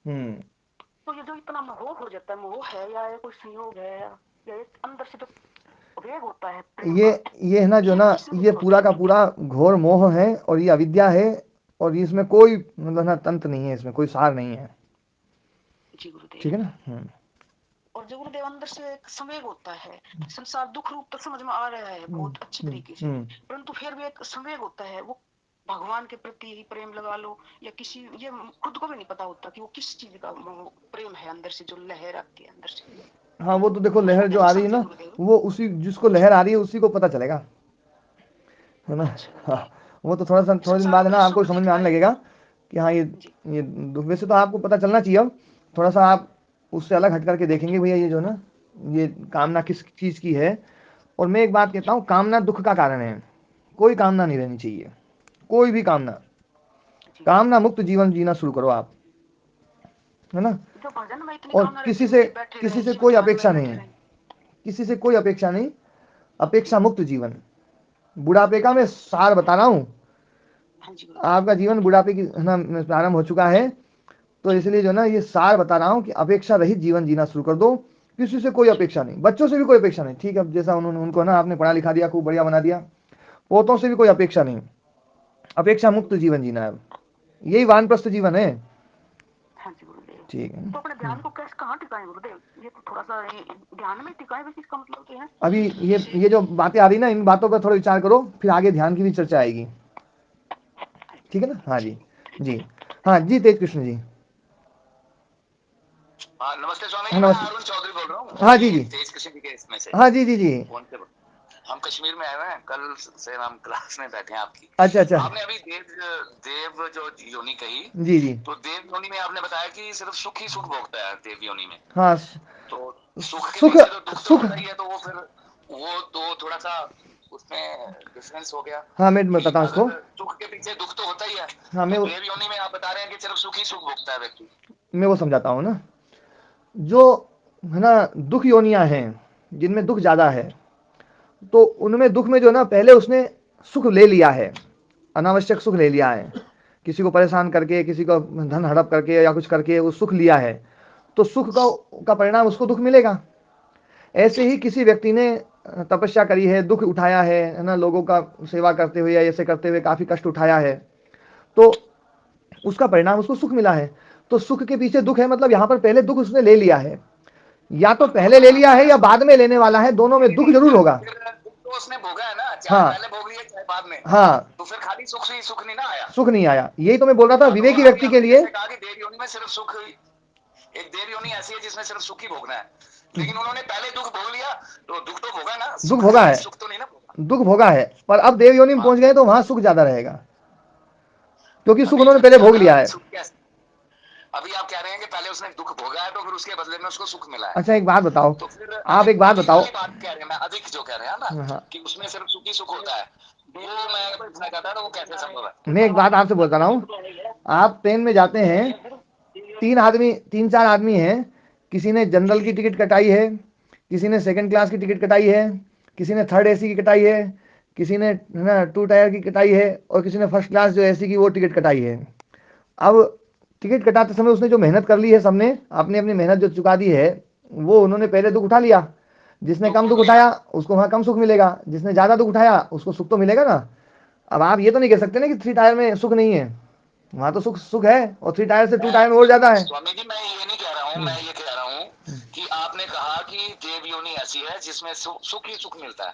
तो ये जो इतना मोह हो जाता है, मोह है या कोई संयोग है या एक अंदर से जो वेग होता है, ये है ना जो ना, ये पूरा का पूरा घोर मोह है और ये अविद्या है और इसमें कोई मतलब ना तंत्र नहीं है, इसमें कोई सार नहीं है। ठीक है ना? और जो गुरुदेव अंदर से एक संवेग होता है, संसार दुख रूप तो समझ में आ रहा है बहुत अच्छी तरीके से, परंतु फिर भी एक संवेग होता है, वो भगवान के प्रति ही प्रेम लगा लो या किसी, ये खुद को भी नहीं पता होता कि वो किस चीज का प्रेम है अंदर से जो लहर आती है अंदर से। हाँ वो तो देखो लहर जो आ रही है ना, वो उसी जिसको लहर आ रही है उसी को पता चलेगा, है ना? हाँ वो तो थोड़े दिन बाद है ना आपको समझ में आने लगेगा कि हाँ ये दुख। वैसे तो आपको पता चलना चाहिए। अब थोड़ा सा आप उससे अलग हट करके देखेंगे भैया ये जो ना, ये कामना किस चीज की है। और मैं एक बात कहता हूँ, कामना दुख का कारण है। कोई कामना नहीं रहनी चाहिए, कोई भी कामना। कामना मुक्त जीवन जीना शुरू करो आप, है ना? और किसी से कोई अपेक्षा नहीं है, किसी से कोई अपेक्षा नहीं, अपेक्षा मुक्त जीवन। बुढ़ापे का मैं सार बता रहा हूँ, आपका जीवन बुढ़ापे की ना प्रारंभ हो चुका है, तो इसलिए जो ना ये सार बता रहा हूँ कि अपेक्षा रहित जीवन जीना शुरू कर दो। किसी से कोई अपेक्षा नहीं, बच्चों से भी कोई अपेक्षा नहीं। ठीक है, जैसा उन्होंने उनको ना आपने पढ़ा लिखा दिया, खूब बढ़िया बना दिया। पोतों से भी कोई अपेक्षा नहीं, अपेक्षा मुक्त जीवन जीना है। यही वानप्रस्थ जीवन है। ठीक है। तो अपने ध्यान को कैसे कहाँ टिकाएं गुरुदेव? ये तो थोड़ा सा ध्यान में टिकाएं, इसका मतलब क्या है? अभी ये जो बातें आ रही ना, इन बातों पर थोड़ा विचार करो, फिर आगे ध्यान की भी चर्चा आएगी। ठीक है ना? हाँ जी जी। हाँ जी तेज कृष्ण जी। नमस्ते स्वामी जी। हाँ, मैं नमस्ते। अरुण चौधरी बोल रहा हूँ। हाँ जी जी। तेज कृष्ण जी के इसमें से। हाँ जी जी जी। हम कश्मीर में आए हुए हैं, कल से हम क्लास में बैठे हैं आपकी। अच्छा। आपने अभी देव जो योनि कही, जी जी, तो देव योनि में आपने बताया कि सिर्फ सुख ही सुख भोगता है देव योनि में। हाँ तो सुख के पीछे तो दुख तो होता ही है, तो वो फिर वो तो थोड़ा सा उसमें डिफरेंस हो गया। हाँ मैं बताता हूँ इसको। सुख के पीछे दुख तो होता ही है। हाँ तो देव योनि में आप बता रहे हैं कि सिर्फ सुख ही सुख भोगता है व्यक्ति। मैं वो समझाता हूँ ना, जो है ना दुख योनियां हैं जिनमें दुख ज्यादा है, तो उनमें दुख में जो ना पहले उसने सुख ले लिया है, अनावश्यक सुख ले लिया है, किसी को परेशान करके, किसी को धन हड़प करके या कुछ करके वो सुख लिया है, तो सुख का परिणाम उसको दुख मिलेगा। ऐसे ही किसी व्यक्ति ने तपस्या करी है, दुख उठाया है ना, लोगों का सेवा करते हुए या ऐसे करते हुए काफी कष्ट उठाया है, तो उसका परिणाम उसको सुख मिला है। तो सुख के पीछे दुख है, मतलब यहाँ पर पहले दुख उसने ले लिया है, या तो पहले ले लिया है या बाद में लेने वाला है, दोनों में दुख जरूर होगा। तो उसने भोगा है ना, चाहे पहले भोग लिया चाहे बाद में। हाँ, तो फिर खाली सुख ही सुख नहीं ना आया। सुख नहीं आया, यही तो मैं बोल रहा था विवेकी व्यक्ति के लिए। कहा कि देव योनि में सिर्फ सुख, एक देव योनि ऐसी है जिसमें सिर्फ सुख ही भोगना है, लेकिन उन्होंने पहले दुख भोग लिया, तो दुख तो भोगा ना, दुख भोगा है, सुख तो नहीं ना भोगा। दुख भोगा है, पर अब देव योनि में पहुंच गए तो वहां सुख ज्यादा रहेगा, क्योंकि सुख उन्होंने पहले भोग लिया है। अभी आप कह रहे हैं कि पहले उसने दुख भोगा है तो फिर उसके बदले में उसको सुख मिला है। अच्छा एक बात बताओ, तो फिर आप एक बात बताओ, बात कह रहे हैं, मैं अधिक जो कह रहे हैं ना कि उसमें सिर्फ सुख ही सुख होता है, वो मैं पूछना चाहता हूं, वो कैसे संभव है? मैं एक बात आपसे बोलता रहा हूँ, आप ट्रेन में जाते हैं, तीन चार आदमी हैं, किसी ने जनरल की टिकट कटाई है, किसी ने सेकंड क्लास की टिकट कटाई है, किसी ने थर्ड एसी की कटाई है, किसी ने ना 2 टायर की कटाई है और किसी ने फर्स्ट क्लास जो एसी की वो टिकट कटाई है। अब टिकट कटाते समय उसने जो मेहनत कर ली है, सबने अपनी अपनी मेहनत जो चुका दी है, वो उन्होंने पहले दुख उठा लिया। जिसने कम दुख उठाया उसको वहां कम सुख मिलेगा, जिसने ज्यादा दुख उठाया उसको सुख तो मिलेगा ना। अब आप ये तो नहीं कह सकते ना कि 3 टायर में सुख नहीं है, वहां तो सुख सुख है, और 3 टायर से 2 टायर में और ज्यादा है। स्वामी जी मैं ये नहीं कह रहा हूँ, मैं ये कह रहा हूँ कि आपने कहा कि देव योनि ऐसी है जिसमें सुख ही सुख मिलता है,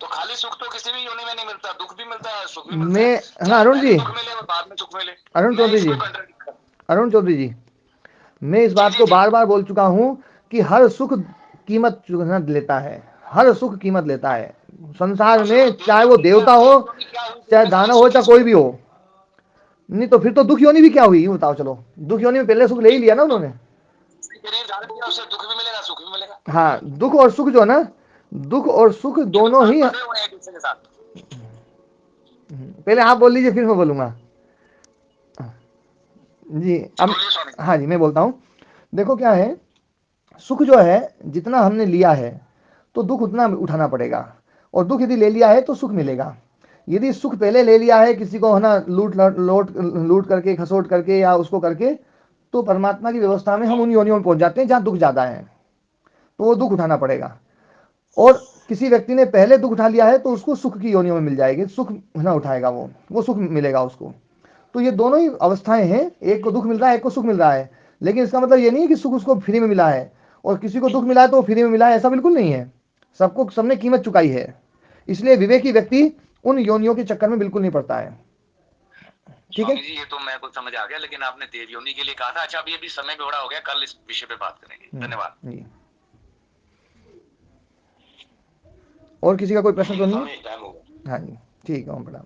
तो खाली सुख तो किसी भी योनि में नहीं मिलता, दुख भी मिलता है, सुख भी मिलता है। मैं हाँ अरुण जी, दुख मिले और बाद में सुख मिले। अरुण चौधरी जी, अरुण चौधरी जी, मैं इस बात को बार बार बोल चुका हूं कि हर सुख कीमत लेता है, हर सुख कीमत लेता है संसार में, चाहे वो देवता हो, चाहे दानव हो, चाहे कोई भी हो। नहीं तो फिर तो दुख योनि भी क्या हुई, बताओ। चलो, दुख योनि में पहले सुख ले ही लिया ना उन्होंने। दुख भी मिलेगा सुख भी मिलेगा। हाँ, दुख और सुख जो है ना, दुख और सुख दोनों ही। पहले आप बोल लीजिए फिर मैं बोलूंगा जी। अब हाँ जी मैं बोलता हूँ। देखो क्या है, सुख जो है जितना हमने लिया है तो दुख उतना उठाना पड़ेगा, और दुख यदि ले लिया है तो सुख मिलेगा। यदि सुख पहले ले लिया है किसी को, है ना, लूट करके, खसोट करके या उसको करके, तो परमात्मा की व्यवस्था में हम उन योनियों में पहुंच जाते हैं जहां दुख ज्यादा है, तो वो दुख उठाना पड़ेगा। और किसी व्यक्ति ने पहले दुख उठा लिया है तो उसको सुख की योनियों में मिल जाएगी, सुख ना उठाएगा वो सुख मिलेगा उसको। तो ये दोनों ही अवस्थाएं हैं, एक को दुख मिल रहा है, एक को सुख मिल रहा है। लेकिन इसका मतलब ये नहीं है कि सुख उसको फ्री में मिला है और किसी को दुख मिला है तो फ्री में मिला है, ऐसा बिल्कुल नहीं है। सबको सबने कीमत चुकाई है। इसलिए विवेकी व्यक्ति उन योनियों के चक्कर में बिल्कुल नहीं पड़ता है। ठीक है जी, ये तो मैं कुछ समझ आ गया, लेकिन आपने देव योनि के लिए कहा था। अच्छा, अभी समय भी बड़ा हो गया, कल इस विषय पे बात करेंगे। धन्यवाद। और किसी का कोई प्रश्न तो नहीं है? हाँ जी, ठीक है, प्रणाम।